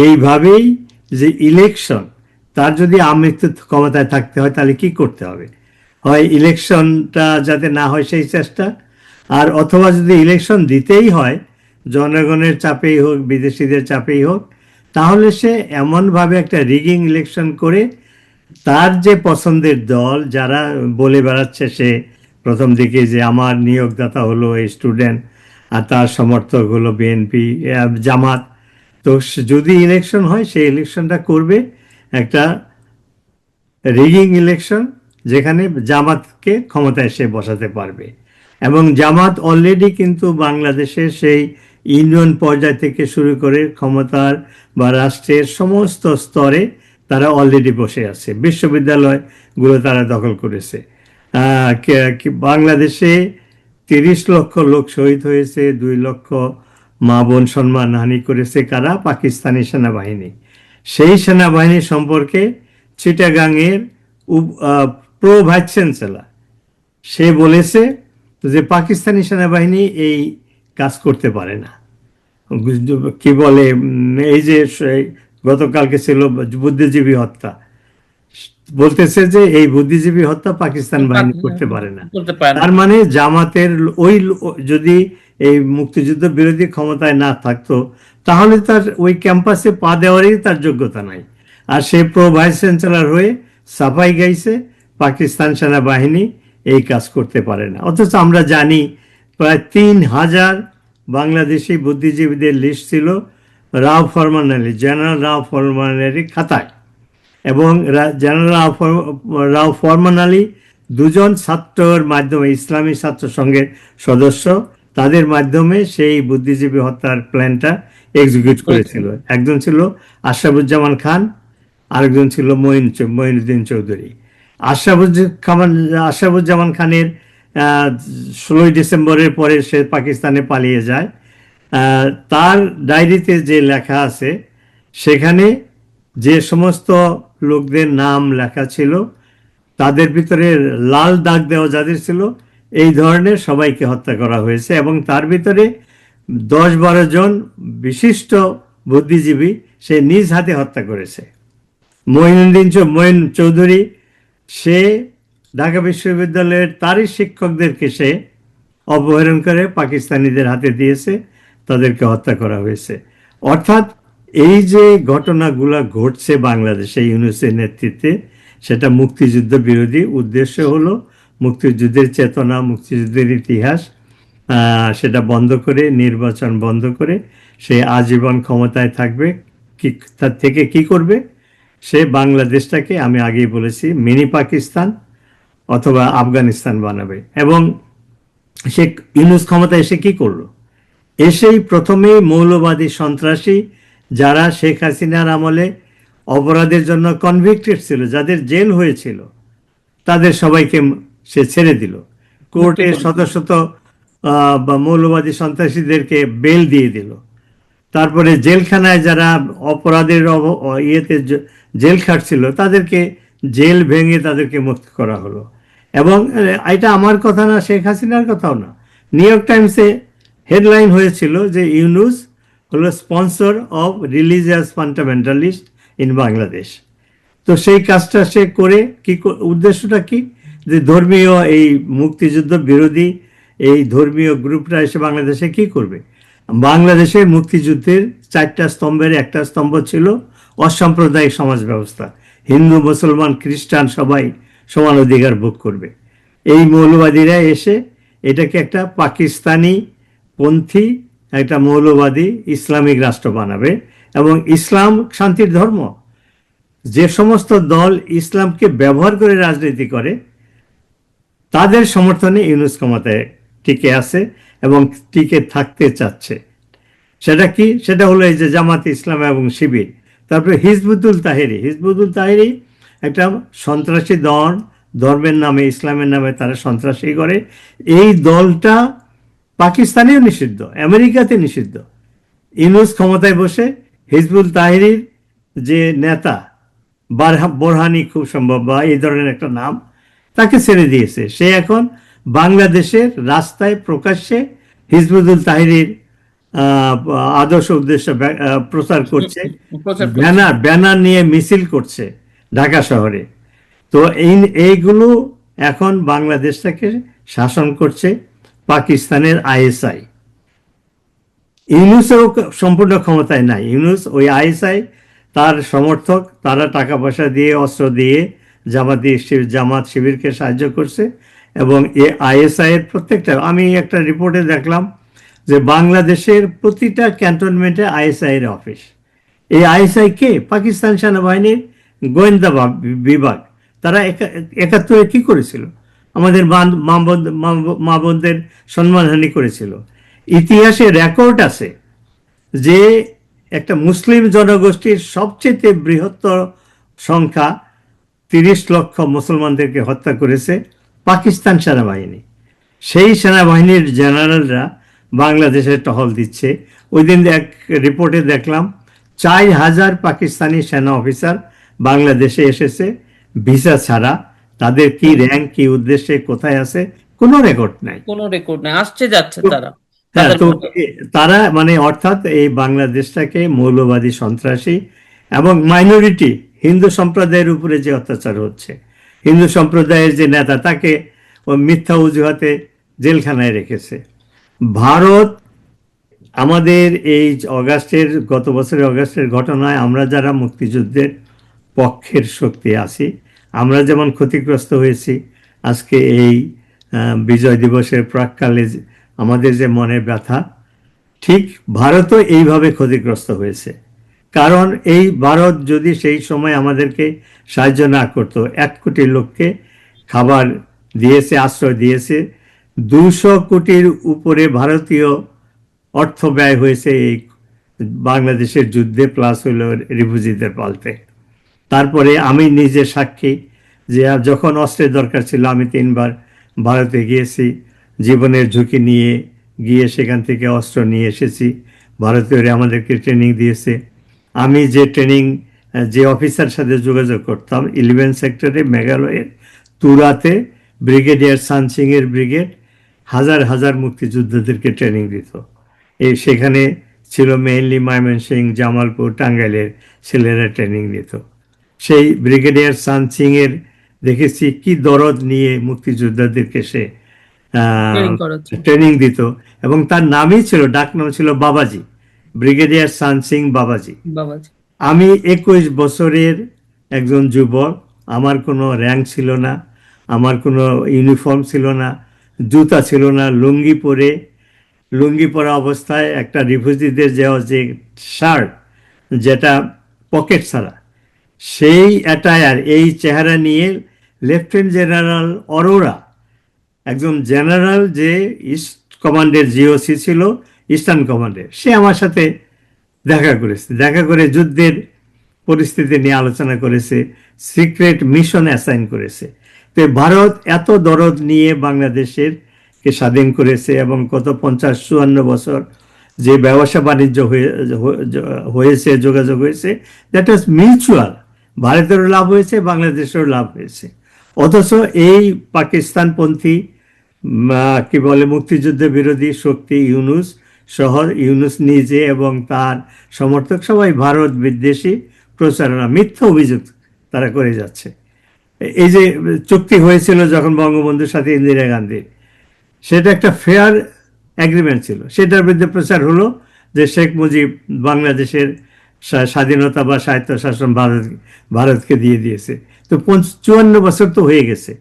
এইভাবেই যে ইলেকশন, তার যদি আমৃত্যু ক্ষমতায় থাকতে হয়, তাহলে কি করতে হবে? হয় ইলেকশনটা যাতে না হয় সেই চেষ্টা, আর অথবা যদি ইলেকশন দিতেই হয়, জনগণের চাপেই হোক, বিদেশিদের চাপেই হোক, তাহলে সে এমনভাবে একটা রিগিং ইলেকশন করে তার যে পছন্দের দল, যারা বলে বেড়াচ্ছে সে প্রথম দিকে যে আমার নিয়োগদাতা হলো এই স্টুডেন্ট, আর তার সমর্থক হলো বিএনপি, জামাত, তো যদি ইলেকশন হয় সেই ইলেকশনটা করবে একটা রিগিং ইলেকশন, যেখানে জামাতকে ক্ষমতায় সে বসাতে পারবে। এবং জামাত অলরেডি কিন্তু বাংলাদেশের সেই ইউনিয়ন পর্যায় থেকে শুরু করে ক্ষমতার বা রাষ্ট্রের সমস্ত স্তরে তারা অলরেডি বসে আছে, বিশ্ববিদ্যালয়গুলো তারা দখল করেছে। বাংলাদেশে 30 লক্ষ লোক শহীদ হয়েছে, 2 লক্ষ মা বোন সম্মানহানি করেছে কারা? পাকিস্তানি সেনাবাহিনী। সেই সেনাবাহিনী সম্পর্কে চিটাগাংয়ের প্রো ভাইস চ্যান্সেলর সে বলেছে যে পাকিস্তানি সেনাবাহিনী এই কাজ করতে পারে না। কি বলে, এই যে গতকালকে ছিল বুদ্ধিজীবী হত্যা, বলতেছে যে এই বুদ্ধিজীবী হত্যা পাকিস্তান বাহিনী করতে পারে না। করতে পারে না। তার মানে জামাতের যদি এই মুক্তিযুদ্ধ বিরোধী ক্ষমতায় না থাকতো তাহলে তার ওই ক্যাম্পাসে পা দেওয়ারই তার যোগ্যতা নাই। আর সে প্রো ভাইস চ্যান্সেলর হয়ে সাফাই গাইছে পাকিস্তান সেনাবাহিনী এই কাজ করতে পারে না। অথচ আমরা জানি প্রায় 3000 বাংলাদেশি বুদ্ধিজীবীদের লিস্ট ছিল রাও ফরমান আলী, জেনারেল রাও ফরমান আলীর খাতায়, এবং জেনারেল রাও ফরমান আলী দুজন ছাত্রের মাধ্যমে, ইসলামী ছাত্র সংঘের সদস্য, তাদের মাধ্যমে সেই বুদ্ধিজীবী হত্যার প্ল্যানটা এক্সিকিউট করেছিল। একজন ছিল আশরাফুজ্জামান খান, আরেকজন ছিল মঈনুদ্দিন চৌধুরী। আশরাফুজ্জামান খানের 16ই ডিসেম্বরের পরে সে পাকিস্তানে পালিয়ে যায়। তার ডায়েরিতে যে লেখা আছে সেখানে যে সমস্ত লোকদের নাম লেখা ছিল তাদের ভিতরে লাল দাগ দেওয়া যাদের ছিল এই ধরনের সবাইকে হত্যা করা হয়েছে, এবং তার ভিতরে 10-12 জন বিশিষ্ট বুদ্ধিজীবী সে নিজ হাতে হত্যা করেছে। মঈন চৌধুরী, সে ঢাকা বিশ্ববিদ্যালয়ের তারই শিক্ষকদেরকে সে অপহরণ করে পাকিস্তানিদের হাতে দিয়েছে, তাদেরকে হত্যা করা হয়েছে। অর্থাৎ এই যে ঘটনাগুলো ঘটছে বাংলাদেশে ইউনূসের নেতৃত্বে, সেটা মুক্তিযুদ্ধ বিরোধী। উদ্দেশ্য হলো মুক্তিযুদ্ধের চেতনা, মুক্তিযুদ্ধের ইতিহাস সেটা বন্ধ করে, নির্বাচন বন্ধ করে সে আজীবন ক্ষমতায় থাকবে। কি তার থেকে কি করবে? সে বাংলাদেশটাকে, আমি আগেই বলেছি, মিনি পাকিস্তান অথবা আফগানিস্তান বানাবে। এবং সে ইউনূস ক্ষমতায় এসে কি করলো? এসেই প্রথমেই মৌলবাদী সন্ত্রাসী যারা শেখ হাসিনার আমলে অপরাধের জন্য কনভিক্টেড ছিল, যাদের জেল হয়েছিল, তাদের সবাইকে সে ছেড়ে দিল। কোর্টে শত শত মৌলবাদী সন্ত্রাসীদেরকে বেল দিয়ে দিল। তারপরে জেলখানায় যারা অপরাধের ইয়েতে জেল খাটছিল তাদেরকে জেল ভেঙে তাদেরকে মুক্ত করা হলো। এবং এটা আমার কথা না, শেখ হাসিনার কথাও না, নিউ ইয়র্ক টাইমসে হেডলাইন হয়েছিল যে ইউনূস হলো sponsor of religious fundamentalist in Bangladesh. তো সেই কাজটা সে করে কি, উদ্দেশ্যটা কি? যে ধর্মীয় এই মুক্তিযুদ্ধ বিরোধী এই ধর্মীয় গ্রুপরা এসে বাংলাদেশে কি করবে? বাংলাদেশের মুক্তিযুদ্ধের 4টা স্তম্ভের একটা স্তম্ভ ছিল অসাম্প্রদায়িক সমাজ ব্যবস্থা। হিন্দু, মুসলমান, খ্রিস্টান সবাই সমান অধিকার ভোগ করবে। এই মৌলবাদীরা এসে এটাকে একটা পাকিস্তানি পন্থী, একটা মৌলবাদী ইসলামিক রাষ্ট্র বানাবে। এবং ইসলাম শান্তির ধর্ম। যে সমস্ত দল ইসলামকে ব্যবহার করে রাজনীতি করে তাদের সমর্থনে ইউনূস ক্ষমতায় টিকে আছে এবং টিকে থাকতে চাচ্ছে। সেটা কি? সেটা হলো এই যে জামাতে ইসলাম এবং শিবির। তারপরে হিজবুতুল তাহেরি একটা সন্ত্রাসী দল, ধর্মের নামে, ইসলামের নামে তারা সন্ত্রাসী করে। এই দলটা পাকিস্তানেও নিষিদ্ধ, আমেরিকাতে নিষিদ্ধ। ইউনূস ক্ষমতায় বসে হিজবুল তাহরির যে নেতা বোরহানি, খুব সম্ভব, বা এই ধরনের একটা নাম, তাকে ছেড়ে দিয়েছে। সে এখন বাংলাদেশের রাস্তায় প্রকাশ্যে হিজবুল তাহরির আদর্শ উদ্দেশ্য প্রচার করছে, ব্যানার নিয়ে মিছিল করছে ঢাকা শহরে। তো এইগুলো এখন বাংলাদেশটাকে শাসন করছে পাকিস্তানের আইএসআই। ইউনূসও সম্পূর্ণ ক্ষমতায় নাই। ইউনূস ওই আইএসআই, তার সমর্থক, তারা টাকা পয়সা দিয়ে, অস্ত্র দিয়ে জামাত শিবিরকে সাহায্য করছে। এবং এই আইএসআই এর প্রত্যেকটা, আমি একটা রিপোর্টে দেখলাম যে বাংলাদেশের প্রতিটা ক্যান্টনমেন্টে আইএসআই এর অফিস। এই আইএসআই কে? পাকিস্তান সেনাবাহিনীর গোয়েন্দা বিভাগ। তারা 71-এ কি করেছিল? আমাদের মা বোনদের সম্মানহানি করেছিল। ইতিহাসে রেকর্ড আছে যে একটা মুসলিম জনগোষ্ঠীর সবচেয়ে বৃহত্তর সংখ্যা 30 লক্ষ মুসলমানদেরকে হত্যা করেছে পাকিস্তান সেনাবাহিনী। সেই সেনাবাহিনীর জেনারেলরা বাংলাদেশে টহল দিচ্ছে। ওই দিন এক রিপোর্টে দেখলাম 4000 পাকিস্তানি সেনা অফিসার বাংলাদেশে এসেছে ভিসা ছাড়া। তাদের কি র্যাঙ্ক, কি উদ্দেশ্যে, কোথায় আছে, কোনো রেকর্ড নাই। আসছে যাচ্ছে তারা। হ্যাঁ, তো তারা অর্থাৎ এই বাংলাদেশটাকে মৌলবাদী, সন্ত্রাসী এবং মাইনরিটি হিন্দু সম্প্রদায়ের উপরে যে অত্যাচার হচ্ছে, হিন্দু সম্প্রদায়ের যে নেতা তাকে ও মিথ্যা অজুহাতে জেলখানায় রেখেছে। ভারত আমাদের এই গত বছরের অগাস্টের ঘটনায় আমরা যারা মুক্তিযুদ্ধের পক্ষের শক্তি আছি, আমরা যেমন ক্ষতিগ্রস্ত হয়েছি, আজকে এই বিজয় দিবসের প্রাক্কালে আমাদের যে মনে ব্যথা, ঠিক ভারতও এইভাবে ক্ষতিগ্রস্ত হয়েছে। কারণ এই ভারত যদি সেই সময় আমাদেরকে সাহায্য না করতো, 1 কোটি লোককে খাবার দিয়েছে, আশ্রয় দিয়েছে, 200 কোটির উপরে ভারতীয় অর্থ ব্যয় হয়েছে এই বাংলাদেশের যুদ্ধে, প্লাস হইল রিফিউজিদের পালতে। তারপরে আমি নিজে সাক্ষী যে যখন অস্ত্রের দরকার ছিল আমি 3বার ভারতে গিয়েছি, জীবনের ঝুঁকি নিয়ে গিয়ে সেখান থেকে অস্ত্র নিয়ে এসেছি। ভারতীয়রা আমাদেরকে ট্রেনিং দিয়েছে। আমি যে যে অফিসার সাথে যোগাযোগ করতাম 11 সেক্টরে মেঘালয়ের তুরাতে, ব্রিগেডিয়ার সানসিংয়ের ব্রিগেড হাজার হাজার মুক্তিযোদ্ধাদেরকে ট্রেনিং দিত। সেখানে ছিল মেইনলি ময়মনসিংহ, জামালপুর, টাঙ্গাইলের ছেলেরা ট্রেনিং দিত। সেই ব্রিগেডিয়ার সানসিংয়ের দেখেছি কি দরদ নিয়ে মুক্তিযোদ্ধাদেরকে সে ট্রেনিং করাচ্ছে। ট্রেনিং দিত, এবং তার নামই ছিল, ডাকনাম ছিল বাবাজি, ব্রিগেডিয়ার সানসিং বাবাজি। বাবাজি। আমি 21 বছরের একজন যুবক, আমার কোনো র্যাঙ্ক ছিল না, আমার কোনো ইউনিফর্ম ছিল না, জুতা ছিল না, লুঙ্গি পরা অবস্থায় একটা রিফিউজিদের যে শার্ট, যেটা পকেট ছাড়া, সেই অ্যাটায়ার, এই চেহারা নিয়ে লেফটেন্যান্ট জেনারেল অরোরা, একজন জেনারেল যে ইস্ট কমান্ডের জিওসি ছিল, ইস্টার্ন কমান্ডের, সে আমার সাথে দেখা করে যুদ্ধের পরিস্থিতি নিয়ে আলোচনা করেছে, সিক্রেট মিশন অ্যাসাইন করেছে। তো ভারত এত দরদ নিয়ে বাংলাদেশের কে স্বাধীন করেছে, এবং কত 50-54 বছর যে ব্যবসা বাণিজ্য হয়েছে, যোগাযোগ হয়েছে, দ্যাট ওয়াজ মিউচুয়াল। ভারতেরও লাভ হয়েছে, বাংলাদেশেরও লাভ হয়েছে। অথচ এই পাকিস্তানপন্থী কি বলে মুক্তিযুদ্ধ বিরোধী শক্তি ইউনুস নিজে এবং তার সমর্থক সবাই ভারত বিদ্বেষী প্রচারণা, মিথ্যা অভিযোগ তারা করে যাচ্ছে। এই যে চুক্তি হয়েছিল যখন বঙ্গবন্ধুর সাথে ইন্দিরা গান্ধীর, সেটা একটা ফেয়ার এগ্রিমেন্ট ছিল, সেটার বিরুদ্ধে প্রচার হলো যে শেখ মুজিব বাংলাদেশের স্বাধীনতা বা স্বায়ত্তশাসন ভারতকে দিয়ে দিয়েছে। তো 54 বছর তো হয়ে গেছে,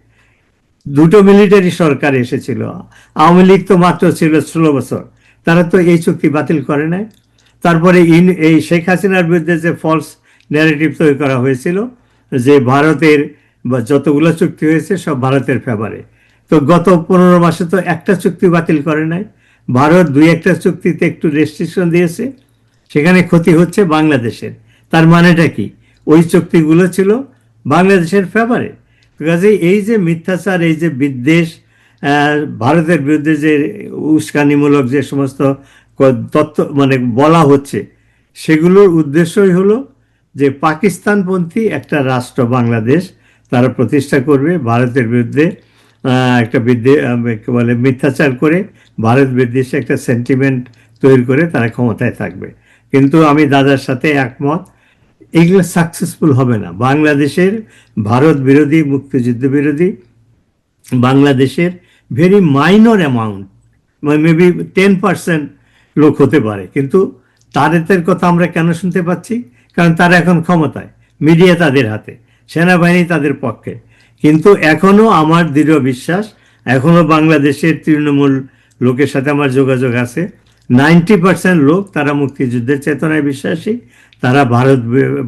2টো মিলিটারি সরকার এসেছিল, আওয়ামী লীগ তো মাত্র ছিল 16 বছর, তারা তো এই চুক্তি বাতিল করে নাই। তারপরে এই শেখ হাসিনার বিরুদ্ধে যে ফলস ন্যারেটিভ তৈরি করা হয়েছিল যে ভারতের বা যতগুলো চুক্তি হয়েছে সব ভারতের ফেভারে, তো গত 15 মাসে তো একটা চুক্তি বাতিল করে নাই। ভারত 2-1টা চুক্তিতে একটু রেস্ট্রিকশন দিয়েছে, সেখানে ক্ষতি হচ্ছে বাংলাদেশের। তার মানেটা কি? ওই চুক্তিগুলো ছিল বাংলাদেশের ফেভারে। কাজে এই যে মিথ্যাচার, এই যে বিদ্বেষ, ভারতের বিরুদ্ধে যে উস্কানিমূলক যে সমস্ত তথ্য মানে বলা হচ্ছে, সেগুলোর উদ্দেশ্যই হলো যে পাকিস্তানপন্থী একটা রাষ্ট্র বাংলাদেশ তারা প্রতিষ্ঠা করবে, ভারতের বিরুদ্ধে একটা বলে মিথ্যাচার করে ভারত বিদ্বেষে একটা সেন্টিমেন্ট তৈরি করে তারা ক্ষমতায় থাকবে। কিন্তু আমি দাদার সাথে একমত, এগুলো সাকসেসফুল হবে না। বাংলাদেশের ভারত বিরোধী, মুক্তিযুদ্ধ বিরোধী বাংলাদেশের ভেরি মাইনর অ্যামাউন্ট, মেবি 10% লোক হতে পারে, কিন্তু তাদের কথা আমরা কেন শুনতে পাচ্ছি? কারণ তারা এখন ক্ষমতায়, মিডিয়া তাদের হাতে, সেনাবাহিনী তাদের পক্ষে। কিন্তু এখনো আমার দৃঢ় বিশ্বাস, এখনো বাংলাদেশের তৃণমূল লোকের সাথে আমার যোগাযোগ আছে, 90% লোক তারা মুক্তিযুদ্ধের চেতনায় বিশ্বাসী, তারা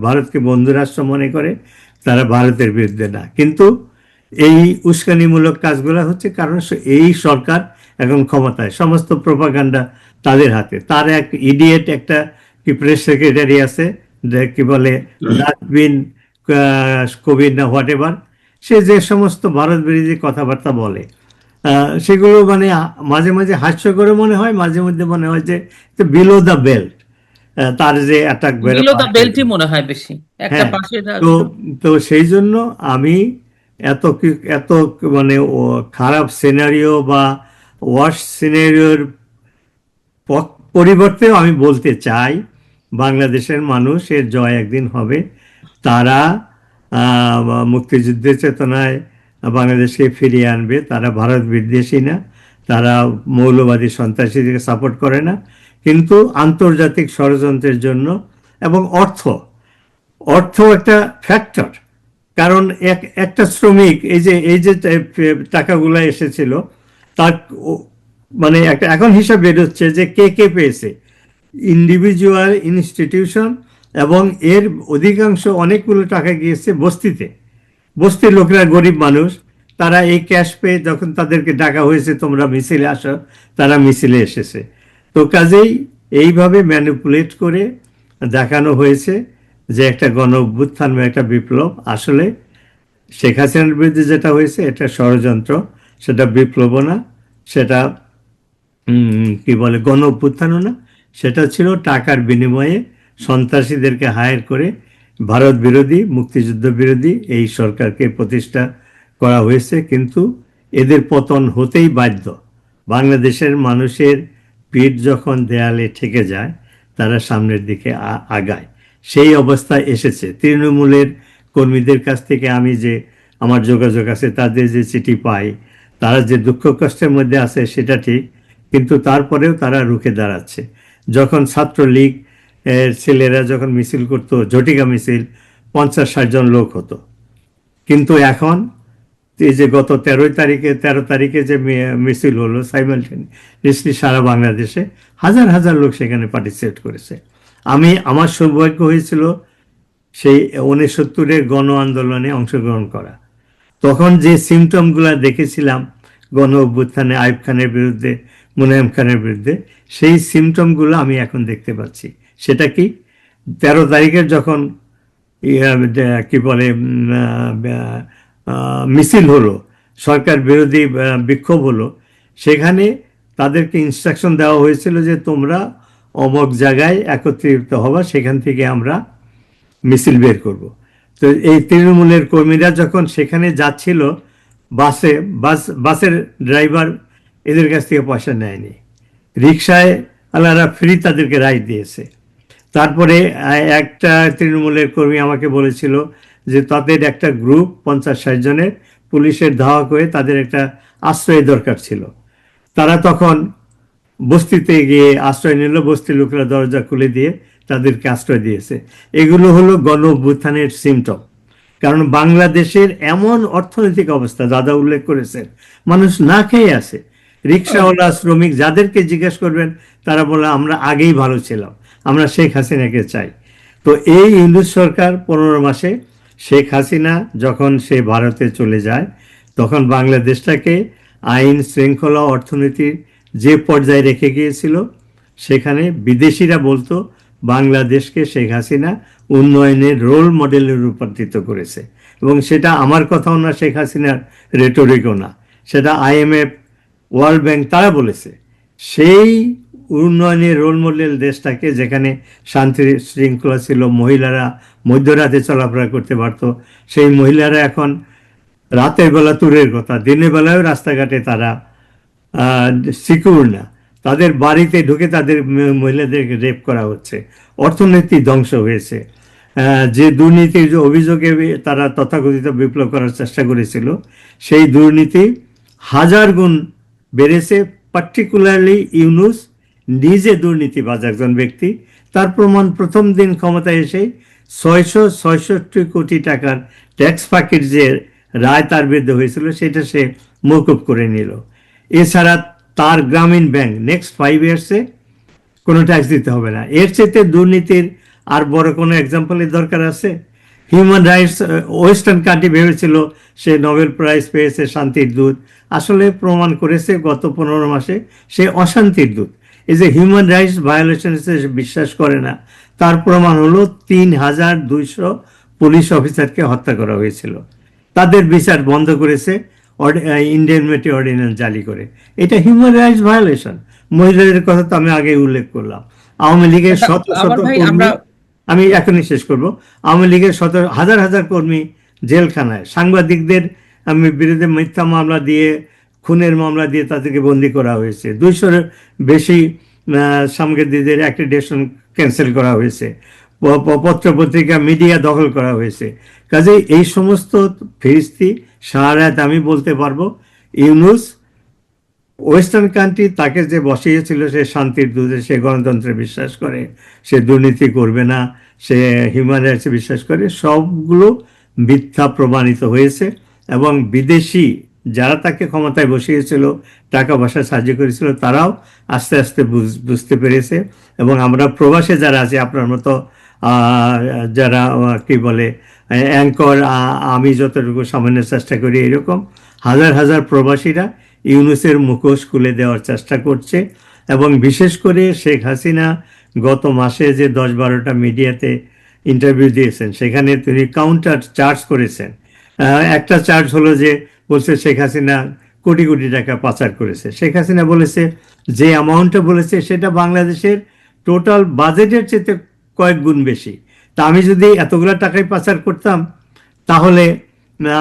ভারতকে বন্ধু রাষ্ট্র মনে করে, তারা ভারতের বিরুদ্ধে না। কিন্তু এই উস্কানিমূলক কাজগুলো হচ্ছে কারণ এই সরকার এখন ক্ষমতায়, সমস্ত প্রোপাগান্ডা তাদের হাতে। তার এক ইডিয়েট একটা কি প্রেস সেক্রেটারি আছে, কি বলে ডাস্টবিন কবির না হোয়াট এভার, সে যে সমস্ত ভারত বিরোধী কথাবার্তা বলে, সেগুলো মানে মাঝে মাঝে হাস্যকর মনে হয়, মাঝে মধ্যে মনে হয় যে বিলো দ্য বেল্ট, তার যে অ্যাটাক বিলো দ্য বেল্টই মনে হয় বেশি একটা পাশে। তো সেই জন্য আমি এত মানে খারাপ সিনারিও বা ওয়ার্স্ট সিনারিওর পরিবর্তেও আমি বলতে চাই বাংলাদেশের মানুষের জয় একদিন হবে। তারা মুক্তিযুদ্ধের চেতনায় বাংলাদেশকে ফিরিয়ে আনবে, তারা ভারত বিদ্বেষী না, তারা মৌলবাদী সন্ত্রাসীদেরকে সাপোর্ট করে না, কিন্তু আন্তর্জাতিক ষড়যন্ত্রের জন্য এবং অর্থ অর্থ একটা ফ্যাক্টর। কারণ একটা শ্রমিক এই যে টাকাগুলো এসেছিল তার মানে একটা এখন হিসাব বেরোচ্ছে যে কে কে পেয়েছে, ইন্ডিভিজুয়াল, ইনস্টিটিউশন, এবং এর অধিকাংশ অনেকগুলো টাকা গিয়েছে বস্তিতে। বস্তির লোকেরা গরিব মানুষ, তারা এই ক্যাশ পেয়ে যখন তাদেরকে ডাকা হয়েছে তোমরা মিছিলে আসো, তারা মিছিলে এসেছে। তো কাজেই এইভাবে ম্যানিপুলেট করে দেখানো হয়েছে যে একটা গণ অভ্যুত্থান বা একটা বিপ্লব। আসলে শেখ হাসিনার বিরুদ্ধে যেটা হয়েছে এটা ষড়যন্ত্র, সেটা বিপ্লবও না, সেটা কি বলে গণ অভ্যুত্থানও না, সেটা ছিল টাকার বিনিময়ে সন্ত্রাসীদেরকে হায়ার করে ভারত বিরোধী, মুক্তিযুদ্ধ বিরোধী এই সরকারকে প্রতিষ্ঠা করা হয়েছে। কিন্তু এদের পতন হতেই বাধ্য। বাংলাদেশের মানুষের পিঠ যখন দেয়ালে ঠেকে যায় তারা সামনের দিকে আগায়, সেই অবস্থায় এসেছে। তৃণমূলের কর্মীদের কাছ থেকে আমি যে আমার যোগাযোগ আছে, তাদের যে চিঠি পাই, তারা যে দুঃখ কষ্টের মধ্যে আছে সেটা ঠিক, কিন্তু তারপরেও তারা রুখে দাঁড়াচ্ছে। যখন ছাত্রলীগ ছেলেরা যখন মিছিল করতো, ঝটিকা মিছিল, 50-60 জন লোক হতো, কিন্তু এখন এই যে গত 13 তারিখে যে মিছিল হলো সাইমালটেনিয়াসলি সারা বাংলাদেশে হাজার হাজার লোক সেখানে পার্টিসিপেট করেছে। আমার সৌভাগ্য হয়েছিল সেই 69-এর গণ আন্দোলনে অংশগ্রহণ করা। তখন যে সিমটমগুলো দেখেছিলাম গণ অভ্যুত্থানে আইয়ুব খানের বিরুদ্ধে, মুনায়েম খানের বিরুদ্ধে, সেই সিমটমগুলো আমি এখন দেখতে পাচ্ছি। সেটা কি, 13 তারিখের যখন কি বলে মিছিল হলো, সরকার বিরোধী বিক্ষোভ হলো, সেখানে তাদেরকে ইনস্ট্রাকশন দেওয়া হয়েছিল যে তোমরা অমুক জায়গায় একত্রিত হবা, সেখান থেকে আমরা মিছিল বের করব। তো এই তৃণমূলের কর্মীরা যখন সেখানে যাচ্ছিল, বাসের ড্রাইভার এদের কাছ থেকে পয়সা নেয়নি, রিক্সায় আলারা ফ্রি তাদেরকে রাইড দিয়েছে। তারপরে একটা তৃণমূলের কর্মী আমাকে বলেছিল যে তাদের একটা গ্রুপ 50-60 জনের পুলিশের ধাওয়া করে তাদের একটা আশ্রয় দরকার ছিল। তারা তখন বস্তিতে গিয়ে আশ্রয় নিল, বস্তির লোকেরা দরজা খুলে দিয়ে তাদেরকে আশ্রয় দিয়েছে। এগুলো হলো গণ অভ্যুত্থানের সিমটম। কারণ বাংলাদেশের এমন অর্থনৈতিক অবস্থা, দাদা উল্লেখ করেছেন, মানুষ না খেয়ে আছে। রিক্সাওয়ালা, শ্রমিক, যাদেরকে জিজ্ঞেস করবেন তারা বলে আমরা আগেই ভালো ছিলাম, আমরা শেখ হাসিনাকে চাই। তো এই ইউনূস সরকার 15 মাসে, শেখ হাসিনা যখন সে ভারতে চলে যায়, তখন বাংলাদেশটাকে আইন শৃঙ্খলা, অর্থনীতির যে পর্যায়ে রেখে গিয়েছিল, সেখানে বিদেশিরা বলতো বাংলাদেশকে শেখ হাসিনা উন্নয়নের রোল মডেলে রূপান্তরিত করেছে। এবং সেটা আমার কথাও না, শেখ হাসিনার রেটরিকও না, সেটা IMF, ওয়ার্ল্ড ব্যাংক তারা বলেছে। সেই উন্নয়নের রোল মডেল দেশটাকে, যেখানে শান্তি শৃঙ্খলা ছিল, মহিলারা মধ্যরাতে চলাফেরা করতে পারতো, সেই মহিলারা এখন রাতের বেলা দূরের কথা, দিনের বেলায়ও রাস্তাঘাটে তারা সিকিউর না, তাদের বাড়িতে ঢুকে তাদের মহিলাদেরকে রেপ করা হচ্ছে। অর্থনীতি ধ্বংস হয়েছে। যে দুর্নীতির যে অভিযোগে তারা তথাকথিত বিপ্লব করার চেষ্টা করেছিল, সেই দুর্নীতি 1000 গুণ বেড়েছে। পার্টিকুলারলি ইউনূস নিজে দুর্নীতিবাজ একজন ব্যক্তি। তার প্রমাণ প্রথম দিন ক্ষমতায় এসেই 666 কোটি টাকার ট্যাক্স প্যাকেজ যে রায় তার বিরুদ্ধে হয়েছিল, সেটা সে মওকুফ করে নিল। এছাড়া তার গ্রামীণ ব্যাংক নেক্সট 5 ইয়ার্সে কোনো ট্যাক্স দিতে হবে না। এর চেয়ে দুর্নীতির আর বড় কোনো এক্সাম্পলের দরকার আছে? হিউম্যান রাইটস, ওয়েস্টার্ন কান্ট্রি ভেবেছিল সে নোবেল প্রাইজ পেয়েছে, শান্তির দূত, আসলে প্রমাণ করেছে গত 15 মাসে সে অশান্তির দূত। এই যে হিউম্যান রাইটস ভায়োলেশন বিশ্বাস করে না, তার প্রমাণ হলো 3200 পুলিশ অফিসারকে হত্যা করা হয়েছিল, তাদের বিচার বন্ধ করেছে ইন্ডেমনিটি অর্ডিন্যান্স জারি করে। এটা হিউম্যান রাইটস ভায়োলেশন। মহিলাদের কথা তো আমি আগে উল্লেখ করলাম। আওয়ামী লীগের শত শত কর্মী, আমি এখনই শেষ করব, আওয়ামী লীগের হাজার হাজার কর্মী জেলখানায়, সাংবাদিকদের বিরুদ্ধে মিথ্যা মামলা দিয়ে, খুনের মামলা দিয়ে তাদেরকে বন্দী করা হয়েছে। 200-এর বেশি সাংবাদিকদের অ্যাক্রিডিটেশন ক্যান্সেল করা হয়েছে। পত্র পত্রিকা মিডিয়া দখল করা হয়েছে। কাজে এই সমস্ত ফিরিস্তি সারা রাত আমি বলতে পারবো ইউনূস ওয়েস্টার্ন কান্ট্রি তাকে যে বসিয়েছিল সে শান্তির দূতে, সে গণতন্ত্রে বিশ্বাস করে, সে দুর্নীতি করবে না, সে হিউম্যান রাইটসে বিশ্বাস করে, সবগুলো মিথ্যা প্রমাণিত হয়েছে। এবং বিদেশি যারা তাকে ক্ষমতায় বসিয়েছিল, টাকা পয়সা সাহায্য করেছিল, তারাও আস্তে আস্তে বুঝতে পেরেছে। এবং আমরা প্রবাসে যারা আছি আপনার মতো যারা কি বলে অ্যাঙ্কর, আমি যতটুকু সামান্য চেষ্টা করি, এরকম হাজার হাজার প্রবাসীরা ইউনূসের মুখোশ খুলে দেওয়ার চেষ্টা করছে। এবং বিশেষ করে শেখ হাসিনা গত মাসে যে 10-12টা মিডিয়াতে ইন্টারভিউ দিয়েছেন, সেখানে তিনি কাউন্টার চার্জ করেছেন। একটা চার্জ হলো যে বলছে শেখ হাসিনা কোটি কোটি টাকা পাচার করেছে। শেখ হাসিনা বলেছে যে অ্যামাউন্টটা বলেছে সেটা বাংলাদেশের টোটাল বাজেটের চেয়ে কয়েক গুণ বেশি। তা আমি যদি এতগুলো টাকাই পাচার করতাম তাহলে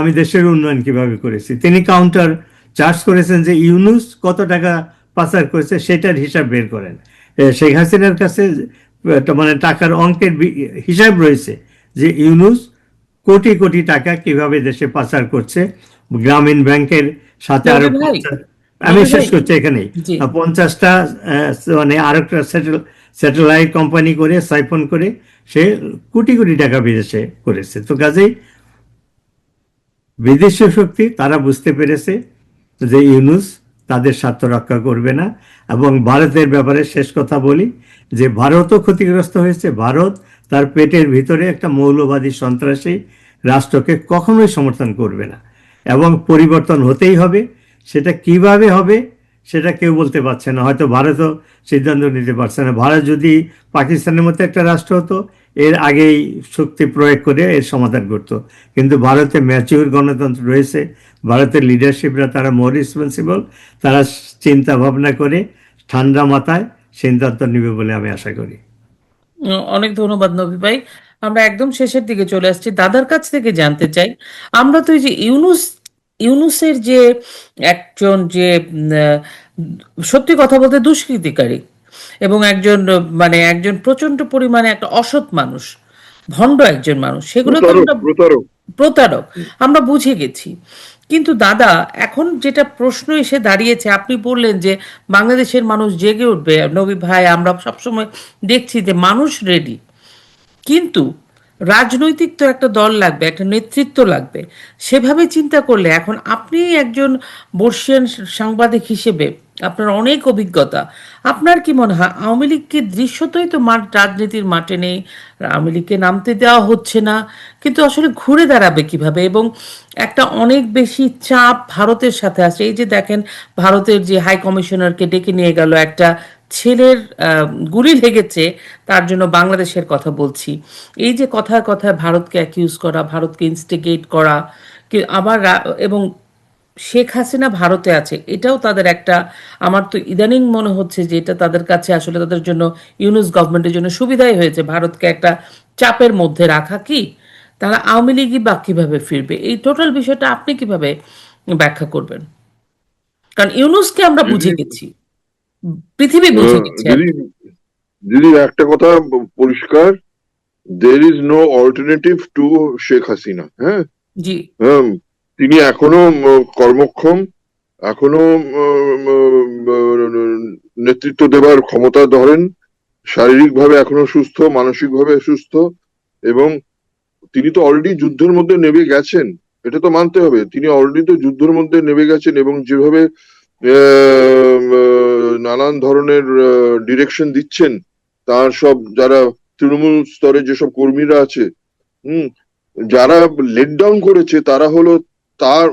আমি দেশের উন্নয়ন কিভাবে করেছি। তিনি কাউন্টার চার্জ করেছেন যে ইউনূস কত টাকা পাচার করেছে সেটার হিসাব বের করেন। শেখ হাসিনার কাছে মানে টাকার অঙ্কের হিসাব রয়েছে যে ইউনূস কোটি কোটি টাকা কিভাবে দেশে পাচার করছে। গ্রামীণ ব্যাংকের সাথে আরো নবী ভাই, আমি নবী শেষ ভাই, করছি এখানেই, জি 50টা মানে আরেকটা স্যাটেলাইট কোম্পানি করে সাইফন করে সে কোটি কোটি টাকা বিদেশে করেছে। তো কাজেই বিদেশি শক্তি তারা বুঝতে পেরেছে যে ইউনূস তাদের স্বার্থ রক্ষা করবে না। এবং ভারতের ব্যাপারে শেষ কথা বলি যে ভারতও ক্ষতিগ্রস্ত হয়েছে। ভারত তার পেটের ভিতরে একটা মৌলবাদী সন্ত্রাসী রাষ্ট্রকে কখনোই সমর্থন করবে না এবং পরিবর্তন হতেই হবে। সেটা কিভাবে হবে সেটা কেউ বলতে পারছে না, হয়তো ভারতও সিদ্ধান্ত নিতে পারছে না। ভারত যদি পাকিস্তানের মতো একটা রাষ্ট্র হতো এর আগেই শক্তি প্রয়োগ করে এর সমাধান করত। কিন্তু ভারতে ম্যাচিউর গণতন্ত্র রয়েছে, ভারতের লিডারশিপরা তারা মোর রেসপন্সিবল, তারা চিন্তা ভাবনা করে ঠান্ডা মাথায় সিদ্ধান্ত নেবে বলে আমি আশা করি। অনেক ধন্যবাদ নবী ভাই। আমরা একদম শেষের দিকে চলে আসছি। দাদার কাছ থেকে জানতে চাই, আমরা তো এই যে ইউনূসের যে একজন যে সত্যি কথা বলতে দুষ্কৃতিকারী এবং একজন মানে একজন প্রচন্ড পরিমাণে একটা অসৎ মানুষ, ভণ্ড একজন মানুষ, সেগুলো তো প্রতারক আমরা প্রতারক প্রতারক আমরা বুঝে গেছি। কিন্তু দাদা, এখন যেটা প্রশ্ন এসে দাঁড়িয়েছে, আপনি বললেন যে বাংলাদেশের মানুষ জেগে উঠবে। নবী ভাই, আমরা সবসময় দেখছি যে মানুষ রেডি, কিন্তু রাজনৈতিক তো একটা দল লাগবে, একটা নেতৃত্ব লাগবে। সেভাবে চিন্তা করলে এখন আপনি একজন বর্ষিয়ান সাংবাদিক হিসেবে আপনার অনেক অভিজ্ঞতা, আপনার কি মনে হয় আওয়ামী লীগকে দৃশ্যতই তো রাজনীতির মাঠে নেই, আওয়ামী লীগকে নামতে দেওয়া হচ্ছে না, কিন্তু আসলে ঘুরে দাঁড়াবে কিভাবে? এবং একটা অনেক বেশি চাপ ভারতের সাথে আছে। এই যে দেখেন, ভারতের যে হাই কমিশনারকে ডেকে নিয়ে গেল, একটা ছেলের গুলি লেগেছে, তার জন্য বাংলাদেশের কথা বলছি। এই যে কথায় কথায় ভারতকে অ্যাকিউজ করা, ভারতকে ইনস্টিগেট করা, আবার এবং শেখ হাসিনা ভারতে আছে, এটাও তাদের একটা, আমার তো ইদানিং মনে হচ্ছে যে এটা তাদের কাছে আসলে তাদের জন্য, ইউনূস গভর্নমেন্টের জন্য সুবিধাই হয়েছে ভারতকে একটা চাপের মধ্যে রাখা। কি তারা আওয়ামী লীগই বা কিভাবে ফিরবে? এই টোটাল বিষয়টা আপনি কিভাবে ব্যাখ্যা করবেন? কারণ ইউনূসকে আমরা বুঝে দিদি গেছি, পৃথিবী বুঝে গেছে আর দিদি কি। দিদি একটা কথা পরিষ্কার, there is no alternative to Sheikh Hasina. হ্যাঁ, জি হ্যাঁ, তিনি এখনো কর্মক্ষম, এখনো নেতৃত্ব দেবার ক্ষমতা ধরেন, শারীরিকভাবে এখনো সুস্থ, মানসিকভাবে সুস্থ, এবং তিনি তো অলরেডি যুদ্ধের মধ্যে নেমে গেছেন। এটা তো মানতে হবে, তিনি অলরেডি তো যুদ্ধের মধ্যে নেমে গেছেন। এবং যেভাবে নানান ধরনের ডিরেকশন দিচ্ছেন, তার সব যারা তৃণমূল স্তরে যেসব কর্মীরা আছে, হুম, যারা লেট ডাউন করেছে, তারা হলো তার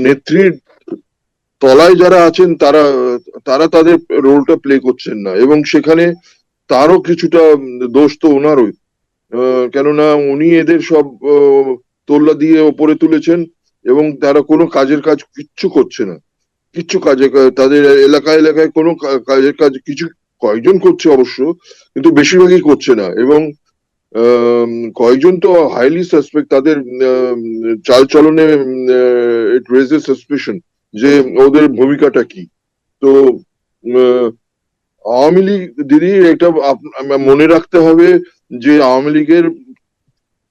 নেত্রীর তলায় যারা আছেন, তারা তারা তাদের রোলটা প্লে করছেন না। এবং সেখানে তারও কিছুটা দোষ তো ওনারই, কেননা উনি এদের সব তোল্লা দিয়ে ওপরে তুলেছেন এবং তারা কোনো কাজের কাজ কিচ্ছু করছে না। কিচ্ছু তাদের এলাকায় এলাকায় কোনো কাজের কাজ কিছু কয়েকজন করছে অবশ্য, কিন্তু বেশিরভাগই করছে না। এবং কয়েকজন তো হাইলি সাসপেক্ট, তাদের চাল চলনে ইট রেজেস সাসপিশন যে ওদের ভূমিকাটা কি। তো আহ, আওয়ামী লীগ দিদি, এটা মনে রাখতে হবে যে আওয়ামী লীগের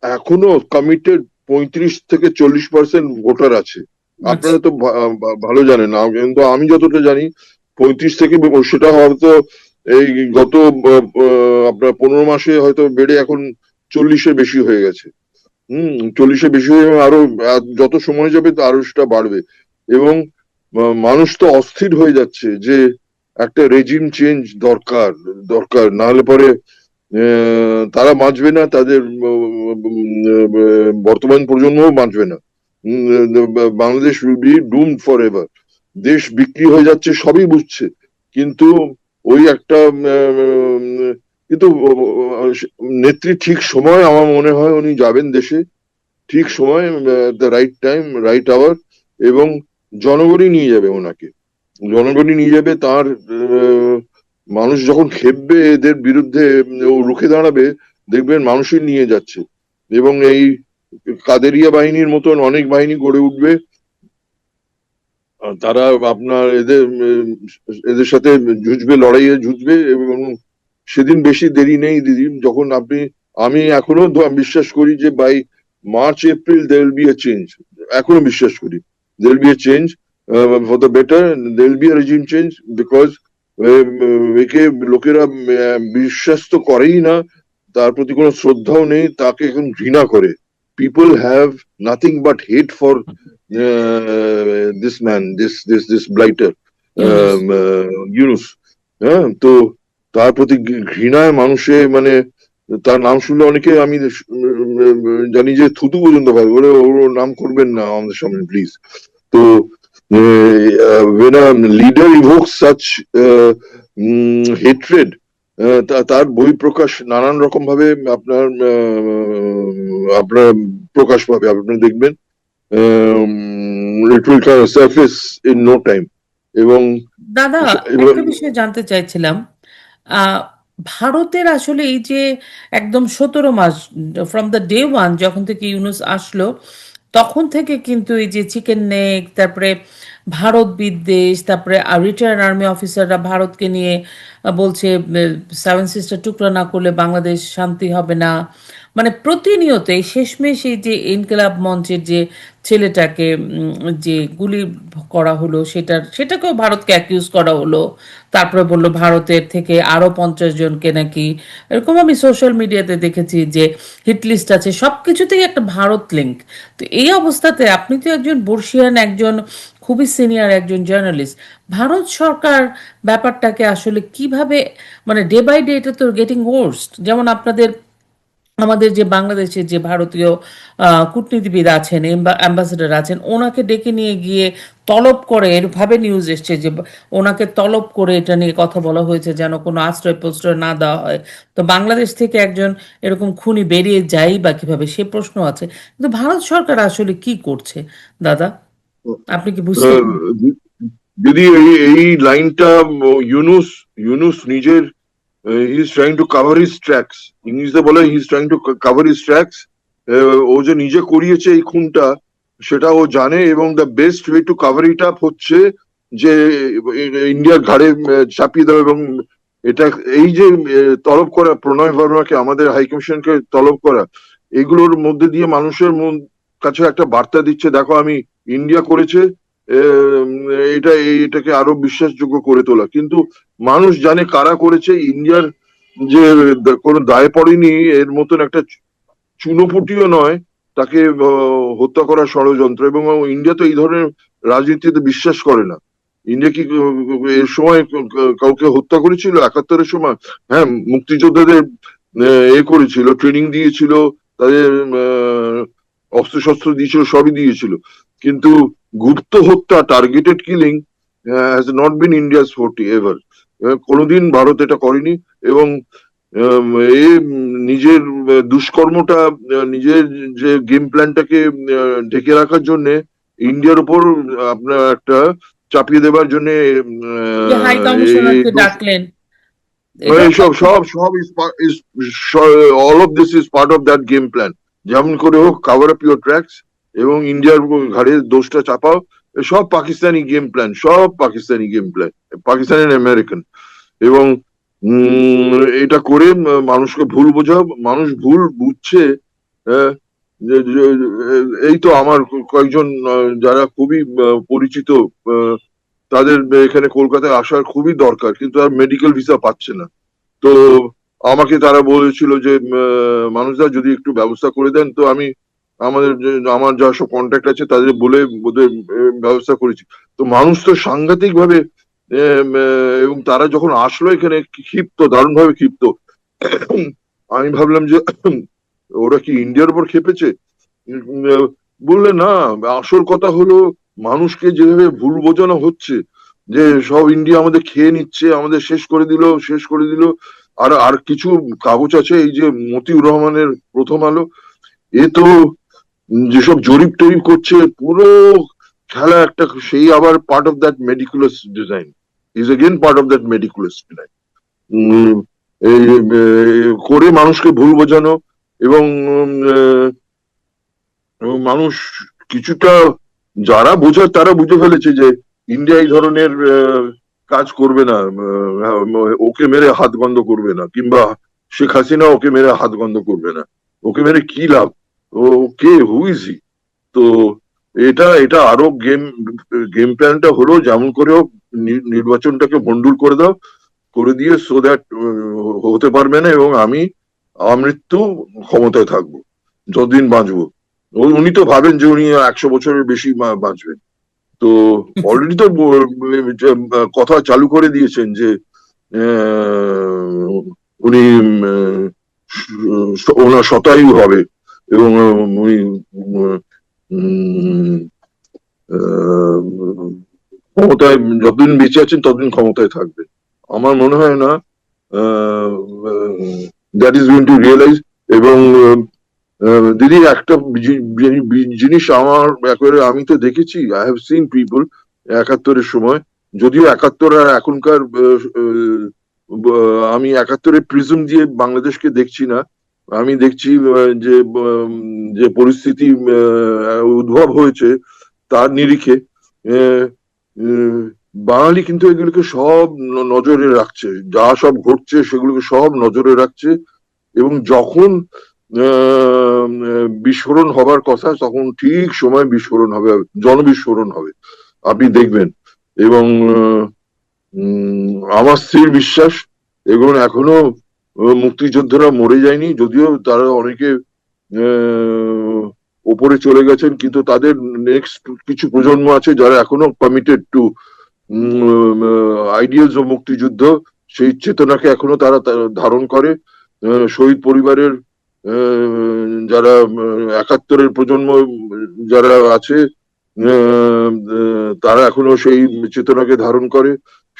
এখনো কমিটেড 35 থেকে 40% ভোটার আছে। আচ্ছা। আপনারা তো ভালো জানেন না, কিন্তু আমি যতটা জানি 35 থেকে, সেটা হয়তো এই গত আপনার 15 মাসে হয়তো বেড়ে এখন 40-এর বেশি হয়ে গেছে। 40-এর বেশি হয়ে আরো যত সময় যাবে তো আরো সেটা বাড়বে। এবং মানুষ তো অস্থির হয়ে যাচ্ছে যে একটা রেজিম চেঞ্জ দরকার দরকার, না হলে পরে তারা বাঁচবে না, তাদের বর্তমান প্রজন্মও বাঁচবে না। Bangladesh will be doomed for ever. দেশ বিক্রি হয়ে যাচ্ছে সবই বুঝছে, কিন্তু ওই একটা কিন্তু নেত্রী ঠিক সময় আমার মনে হয় উনি যাবেন দেশে, ঠিক সময়, the right time, right hour, এবং জনগণই নিয়ে যাবে ওনাকে। জনগণই নিয়ে যাবে তার মানুষ যখন খেপবে এদের বিরুদ্ধে, ও রুখে দাঁড়াবে, দেখবেন মানুষই নিয়ে যাচ্ছে। এবং এই কাদেরিয়া বাহিনীর মতন অনেক বাহিনী গড়ে উঠবে, তারা আপনার এদের সাথে যুঝবে, লড়াইয়ে যুঝবে। এবং সেদিন বেশি দেরি নেই দিদি, যখন আমি এখনো বিশ্বাস করি যে by March April there will be a change. এখনো বিশ্বাস করি there will be a change for the better. There will be a regime change because একে লোকেরা বিশ্বাস তো করেই না, তার প্রতি কোনো শ্রদ্ধাও নেই, তাকে এখন ঘৃণা করে। People have nothing but hate for this man, this blighter, Yunus. হ্যাঁ, তো তার প্রতি ঘৃণায় মানুষে মানে তার নাম শুনলে অনেকে, আমি জানি যে থুতু পর্যন্ত পাবে, বলে ওর নাম করবেন না আমাদের সামনে প্লিজ। তো when a leader evokes such hatred, তার বহিঃপ্রকাশ নানান রকম ভাবে আপনার প্রকাশ পাবে, আপনারা দেখবেন it will kind of surface in no time. এবং দাদা, একটা বিষয় জানতে চাইছিলাম। আহ, ভারতের আসলে এই যে একদম 17 মাস ফ্রম দ্য ডে ওয়ান যখন থেকে ইউনুস আসলো, তখন থেকে কিন্তু এই যে চিকেন নেক, তারপরে ভারত বিদ্বেষ, তারপরে রিটায়ার্ড আর্মি অফিসাররা ভারতকে নিয়ে বলছে সেভেন সিস্টার টুকরা না করলে বাংলাদেশ শান্তি হবে না। মানে প্রতিনিয়ত এই শেষমেশ এই যে ইনকিলাব মঞ্চের যে ছেলেটাকে যে গুলি করা হলো, সেটাকেও ভারতকে অ্যাকিউজ করা হলো। তারপরে বললো ভারতের থেকে আরো 50 জনকে নাকি, এরকম আমি সোশ্যাল মিডিয়াতে দেখেছি যে হিট লিস্ট আছে, সবকিছুতেই একটা ভারত লিঙ্ক। তো এই অবস্থাতে আপনি তো একজন বর্ষিয়ান, একজন খুবই সিনিয়র একজন জার্নালিস্ট, ভারত সরকার ব্যাপারটাকে আসলে কিভাবে, মানে ডে বাই ডে এটা তো গেটিং ওয়ার্স্ট। যেমন আমাদের যে বাংলাদেশের যে ভারতীয় কূটনীতিবিদ আছেন, অ্যাম্বাসেডার আছেন, ওনাকে ডেকে নিয়ে গিয়ে তলব করে, এরভাবে নিউজ এসছে যে ওনাকে তলব করে এটা নিয়ে কথা বলা হয়েছে যেন কোনো আশ্রয় প্রশ্রয় না দেওয়া হয়। তো বাংলাদেশ থেকে একজন এরকম খুনি বেরিয়ে যায় বা কিভাবে, সে প্রশ্ন আছে। কিন্তু ভারত সরকার আসলে কি করছে দাদা, আপনি কি বুঝতে যদি এই লাইনটা ইউনুস ইউনুস নিজের, he is trying to cover his tracks, ইংলিশে বলে he is trying to cover his tracks. ও যে নিজে করিয়েছে এই খুনটা সেটা ও জানে, এবং the best way to cover it up হচ্ছে যে ইন্ডিয়ার ঘাড়ে চাপিয়ে দেওয়া। এবং এটা এই যে তলব করা, প্রণয় বর্মাকে, আমাদের হাইকমিশনকে তলব করা, এগুলোর মধ্যে দিয়ে মানুষের কাছে একটা বার্তা দিচ্ছে, দেখো আমি ইন্ডিয়া করেছে, এটাকে আরো বিশ্বাসযোগ্য করে তোলা। কিন্তু মানুষ জানে কারা করেছে, ইন্ডিয়ার যে কোনো দায় পড়েনি এর মতন একটা চুনোপুটিও নয় তাকে হত্যা করার ষড়যন্ত্র। এবং ইন্ডিয়া তো এই ধরনের রাজনীতিতে বিশ্বাস করে না। ইন্ডিয়া কি এর সময় কাউকে হত্যা করেছিল 71-এর সময়? হ্যাঁ, মুক্তিযোদ্ধাদের করেছিল, ট্রেনিং দিয়েছিল, তাদের অস্ত্রশস্ত্র দিয়েছিল, সবই দিয়েছিল। কিন্তু গুপ্ত হত্যা, targeted killing has not been India's forty ever. কোনোদিন ভারত এটা করেনি। এবং এ নিজের দুষ্কর্মটা, নিজের যে গেম প্ল্যানটাকে ঢেকে রাখার জন্য ইন্ডিয়ার উপর আপনার একটা চাপিয়ে দেবার জন্য হাই কমিশনারকে ডাকলেন? সব সব সব all of this is part of that game plan. যেমন করে হোক কভার আপ ইউর ট্র্যাকস এবং ইন্ডিয়ার ঘাড়ে দোষটা চাপাও। সব পাকিস্তানি গেম প্ল্যান, সব Pakistani game plan, Pakistani American. এবং এটা করে মানুষকে ভুল বোঝাও, মানুষ ভুল বুঝছে। আহ, এই তো আমার কয়েকজন যারা খুবই পরিচিত, আহ, তাদের এখানে কলকাতায় আসার খুবই দরকার, কিন্তু আর মেডিকেল ভিসা পাচ্ছে না। তো আমাকে তারা বলেছিল যে মানুষরা যদি একটু ব্যবস্থা করে দেন, তো আমি আমার যা সব কন্ট্যাক্ট আছে তাদের বলে ওদের ব্যবস্থা করেছি। তো মানুষ তো সাংঘাতিক ভাবে এবং তারা যখন আসলো এখানে ক্ষিপ্ত, দারুণ ভাবে ক্ষিপ্ত। আমি ভাবলাম যে ওরা কি ইন্ডিয়ার উপর ক্ষেপেছে। উম, বললে না, আসল কথা হলো মানুষকে যেভাবে ভুল বোঝানো হচ্ছে যে সব ইন্ডিয়া আমাদের খেয়ে নিচ্ছে, আমাদের শেষ করে দিল। আর আর কিছু কাগজ আছে, এই যে মতিউর রহমানের প্রথম আলো, এ তো যেসব জরিপ টরিপ করছে পুরো খেলা একটা, সেই আবার part of that meticulous design, is again part of that meticulous design. এই করে মানুষকে ভুল বোঝানো। এবং মানুষ কিছুটা, যারা বোঝার তারা বুঝে ফেলেছে যে ইন্ডিয়া এই ধরনের কাজ করবে না, ওকে মেরে হাত বন্ধ করবে না, কিংবা শেখ হাসিনা ওকে মেরে হাত বন্ধ করবে না। ওকে মেরে কি লাভ, ও কে, হু ইজ হি। তো এটা এটা আরো গেম প্ল্যানটা হলো যেমন করে হোক নির্বাচনটাকে ভন্ডুল করে দাও, করে দিয়ে সো দ্যাট হতে পারবে না, এবং আমি আমৃত্যু ক্ষমতায় থাকবো যতদিন বাঁচবো। উনি তো ভাবেন যে উনি 100 বছরের বেশি বাঁচবেন। তো অলরেডি তো কথা চালু করে দিয়েছেন যে উনি ওনার শতায়ু হবে, এবং উনি উম, ক্ষমতায় যতদিন বেঁচে আছেন ততদিন ক্ষমতায় থাকবেন। আমার মনে হয় না that is going to realise. এবং দিদি একটা জিনিস আমার একেবারে, আমি তো দেখেছি, আই হ্যাভ সিন পিপল 71-এর সময়, যদিও 71 আর এখনকার আমি 71-এর প্রিজম দিয়ে বাংলাদেশকে দেখছি না। আমি দেখছি যে পরিস্থিতি উদ্ভব হয়েছে তার নিরিখে আহ, আহ, বাঙালি কিন্তু এগুলোকে সব নজরে রাখছে, যা সব ঘটছে সেগুলোকে সব নজরে রাখছে। এবং যখন বিস্ফোরণ হবার কথা, তখন ঠিক সময় বিস্ফোরণ হবে, জনবিস্ফোরণ হবে, আপনি দেখবেন। এবং আমার স্থির বিশ্বাস এগুলো এখনো মুক্তিযোদ্ধারা মরে যায়নি, যদিও তারা অনেকে ওপরে চলে গেছেন, কিন্তু তাদের নেক্সট কিছু প্রজন্ম আছে যারা এখনো কমিটেড টু আইডিয়ালস অফ মুক্তিযুদ্ধ। সেই চেতনাকে এখনো তারা ধারণ করে। শহীদ পরিবারের যারা 71-এর প্রজন্ম যারা আছে, তারা এখনো সেই চেতনাকে ধারণ করে।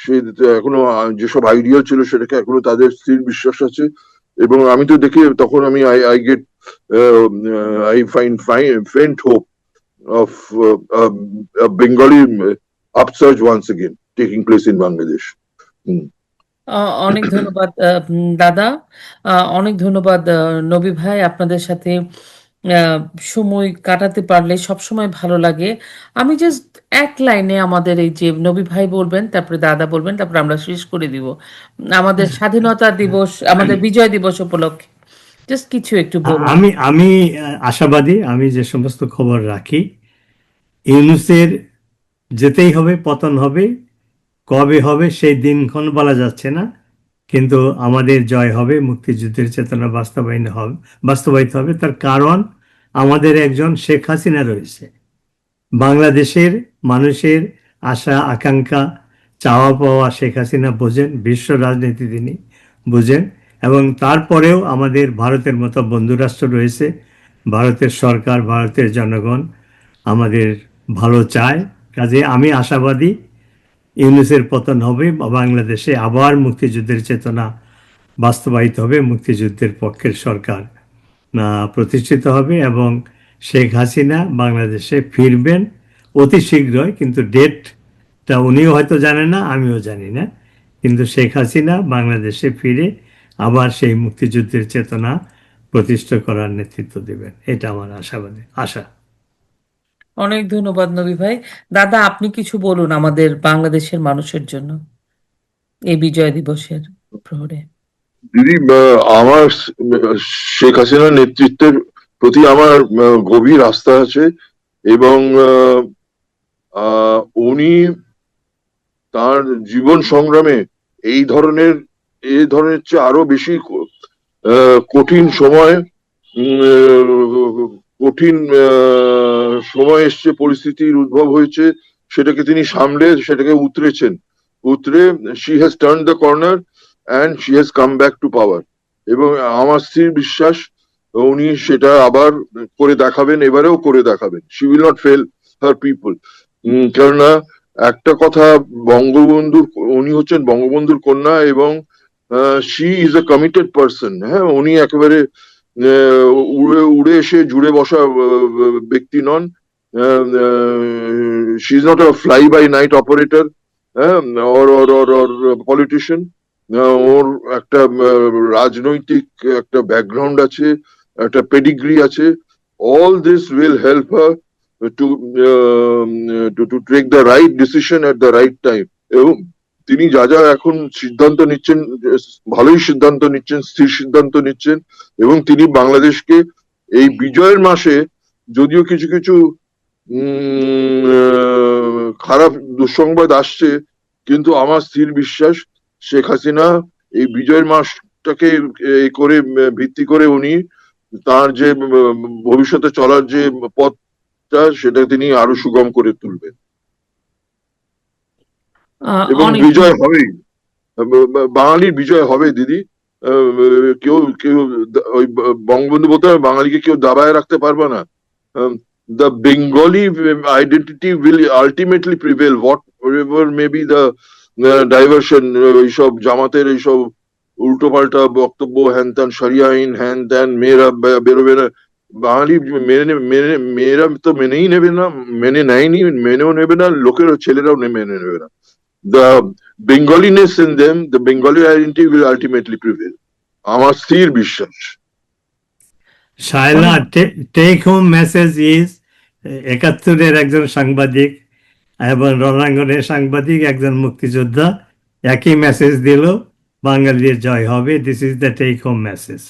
সে এখনো যেসব আইডিয়া ছিল সেটাকে এখনো তাদের স্থির বিশ্বাস আছে। এবং আমি তো দেখি, তখন আমি I get I faint hope of a Bengali upsurge once again taking place in Bangladesh. হুম। অনেক ধন্যবাদ দাদা, অনেক ধন্যবাদ নবী ভাই। আপনাদের সাথে আহ, সময় কাটাতে পারলে সবসময় ভালো লাগে। আমি জাস্ট এক লাইনে আমাদের এই যে নবী ভাই বলবেন, তারপরে দাদা বলবেন, তারপরে আমরা শেষ করে দিব। আমাদের স্বাধীনতা দিবস, আমাদের বিজয় দিবস উপলক্ষে জাস্ট কিছু একটু বলুন। আমি আমি আশাবাদী। আমি যে সমস্ত খবর রাখি, ইউনূসের যেতেই হবে, পতন হবে। কবে হবে সেই দিনক্ষণ বলা যাচ্ছে না, কিন্তু আমাদের জয় হবে, মুক্তিযুদ্ধের চেতনা বাস্তবায়িত হবে। তার কারণ আমাদের একজন শেখ হাসিনা রয়েছে। বাংলাদেশের মানুষের আশা আকাঙ্ক্ষা চাওয়া পাওয়া শেখ হাসিনা বোঝেন, বিশ্ব রাজনীতি তিনি বুঝেন। এবং তারপরেও আমাদের ভারতের মতো বন্ধুরাষ্ট্র রয়েছে, ভারতের সরকার, ভারতের জনগণ আমাদের ভালো চায়। কাজে আমি আশাবাদী ইউনূসের পতন হবে, বাংলাদেশে আবার মুক্তিযুদ্ধের চেতনা বাস্তবায়িত হবে, মুক্তিযুদ্ধের পক্ষের সরকার প্রতিষ্ঠিত হবে, এবং শেখ হাসিনা বাংলাদেশে ফিরবেন অতি শীঘ্রই। কিন্তু ডেটটা উনিও হয়তো জানেন না, আমিও জানি না, কিন্তু শেখ হাসিনা বাংলাদেশে ফিরে আবার সেই মুক্তিযুদ্ধের চেতনা প্রতিষ্ঠা করার নেতৃত্ব দেবেন, এটা আমার আশা। অনেক ধন্যবাদ নবী ভাই। দাদা, আপনি কিছু বলুন আমাদের বাংলাদেশের মানুষের জন্য এই বিজয় দিবসের। প্রহরে। দিদি, আমার শেখ হাসিনার নেতৃত্বের প্রতি আমার গভীর আস্থা আছে, এবং উনি তার জীবন সংগ্রামে এই ধরনের চেয়ে আরো বেশি কঠিন সময়, কঠিন সময় এসছে, পরিস্থিতির উদ্ভব হয়েছে, সেটাকে তিনি সামলে সেটাকে উতরে she has turn the corner and she has come back to power. এবং আমার স্থির বিশ্বাস উনি সেটা আবার করে দেখাবেন, এবারেও করে দেখাবেন। She will not fail her people. কেননা একটা কথা, বঙ্গবন্ধুর, উনি হচ্ছেন বঙ্গবন্ধুর কন্যা, এবং she is a committed person. হ্যাঁ, উনি একেবারে উড়ে উড়ে এসে জুড়ে বসা ব্যক্তি নন। She is not a fly by night operator, হ্যাঁ, অর পলিটিশিয়ান। ওর একটা রাজনৈতিক একটা ব্যাকগ্রাউন্ড আছে, একটা পেডিগ্রি আছে। All this will help her to to take the right decision at the right time. এবং তিনি যা যা এখন সিদ্ধান্ত নিচ্ছেন, ভালোই সিদ্ধান্ত নিচ্ছেন, স্থির সিদ্ধান্ত নিচ্ছেন। এবং তিনি বাংলাদেশকে এই বিজয়ের মাসে, যদিও কিছু কিছু খারাপ দুঃসংবাদ আসছে, কিন্তু আমার স্থির বিশ্বাস শেখ হাসিনা এই বিজয়ের মাসটাকে করে ভিত্তি করে উনি তার যে ভবিষ্যতে চলার যে পথটা, সেটা তিনি আরো সুগম করে তুলবেন, এবং অনেক বিজয় হবেই। বাঙালির বিজয় হবে দিদি। কেউ কেউ ওই বঙ্গবন্ধু বলতে হবে, বাঙালিকে কেউ দাবায় রাখতে পারবে না। The Bengali identity will ultimately prevail, whatever may be the diversion, এইসব জামাতের এইসব উল্টো পাল্টা বক্তব্য, হ্যান ত্যান শরিয়া আইন, হ্যান ত্যান, মেয়েরা বেরোবে না। বাঙালি মেয়েরা তো মেনেই নেবে না, মেনেও নেবে না, লোকের ছেলেরাও মেনে নেবে না। The Bengaliness in them, the Bengali identity will ultimately prevail. আমার স্থির বিশ্বাস। Shayla, take home message is, ৭১-এর একজন সাংবাদিক এবং রণাঙ্গনের সাংবাদিক, একজন মুক্তিযোদ্ধা, একই মেসেজ দিল, বাঙালির জয় হবে। This is the take home message.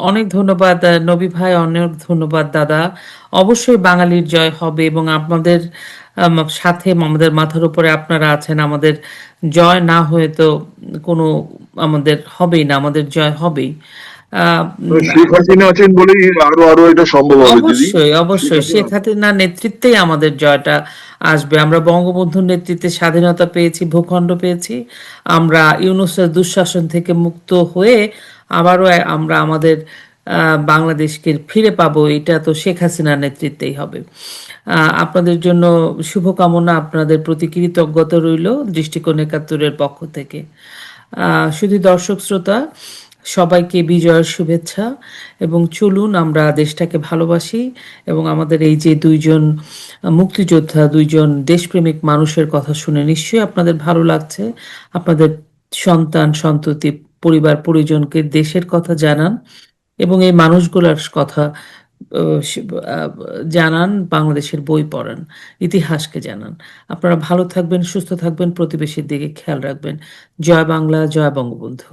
অনেক ধন্যবাদ নবী ভাই, অনেক ধন্যবাদ দাদা। অবশ্যই বাঙালির জয় হবে, এবং আপনাদের সাথে, আমাদের মাথার উপরে আপনারা আছেন। আমাদের জয় না হয়ে তো কোনো আমাদের হবেই না, আমাদের জয় হবেই। শেখ হাসিনা আছেন বলেই আরো এটা সম্ভব হবে দিদি। অবশ্যই অবশ্যই শেখ হাসিনার নেতৃত্বেই আমাদের জয়টা আসবে। আমরা বঙ্গবন্ধুর নেতৃত্বে স্বাধীনতা পেয়েছি, ভূখণ্ড পেয়েছি। আমরা ইউনূসের দুঃশাসন থেকে মুক্ত হয়ে আবারও আমরা আমাদের বাংলাদেশকে ফিরে পাবো। এটা তো শেখ হাসিনার নেতৃত্বেই হবে। আপনাদের জন্য শুভকামনা, আপনাদের প্রতি কৃতজ্ঞতা রইল দৃষ্টিকোণ ৭১-এর পক্ষ থেকে। শুধু দর্শক শ্রোতা, সবাইকে বিজয়ের শুভেচ্ছা, এবং চলুন আমরা দেশটাকে ভালোবাসি। এবং আমাদের এই যে দুইজন মুক্তিযোদ্ধা, দুইজন দেশপ্রেমিক মানুষের কথা শুনে নিশ্চয়ই আপনাদের ভালো লাগছে। আপনাদের সন্তান, সন্ততি, পরিবার পরিজনকে দেশের কথা জানান, এবং এই মানুষগুলোর কথা জানান, বাংলাদেশের বই পড়ান, ইতিহাসকে জানান। আপনারা ভালো থাকবেন, সুস্থ থাকবেন, প্রতিবেশীর দিকে খেয়াল রাখবেন। জয় বাংলা, জয় বঙ্গবন্ধু।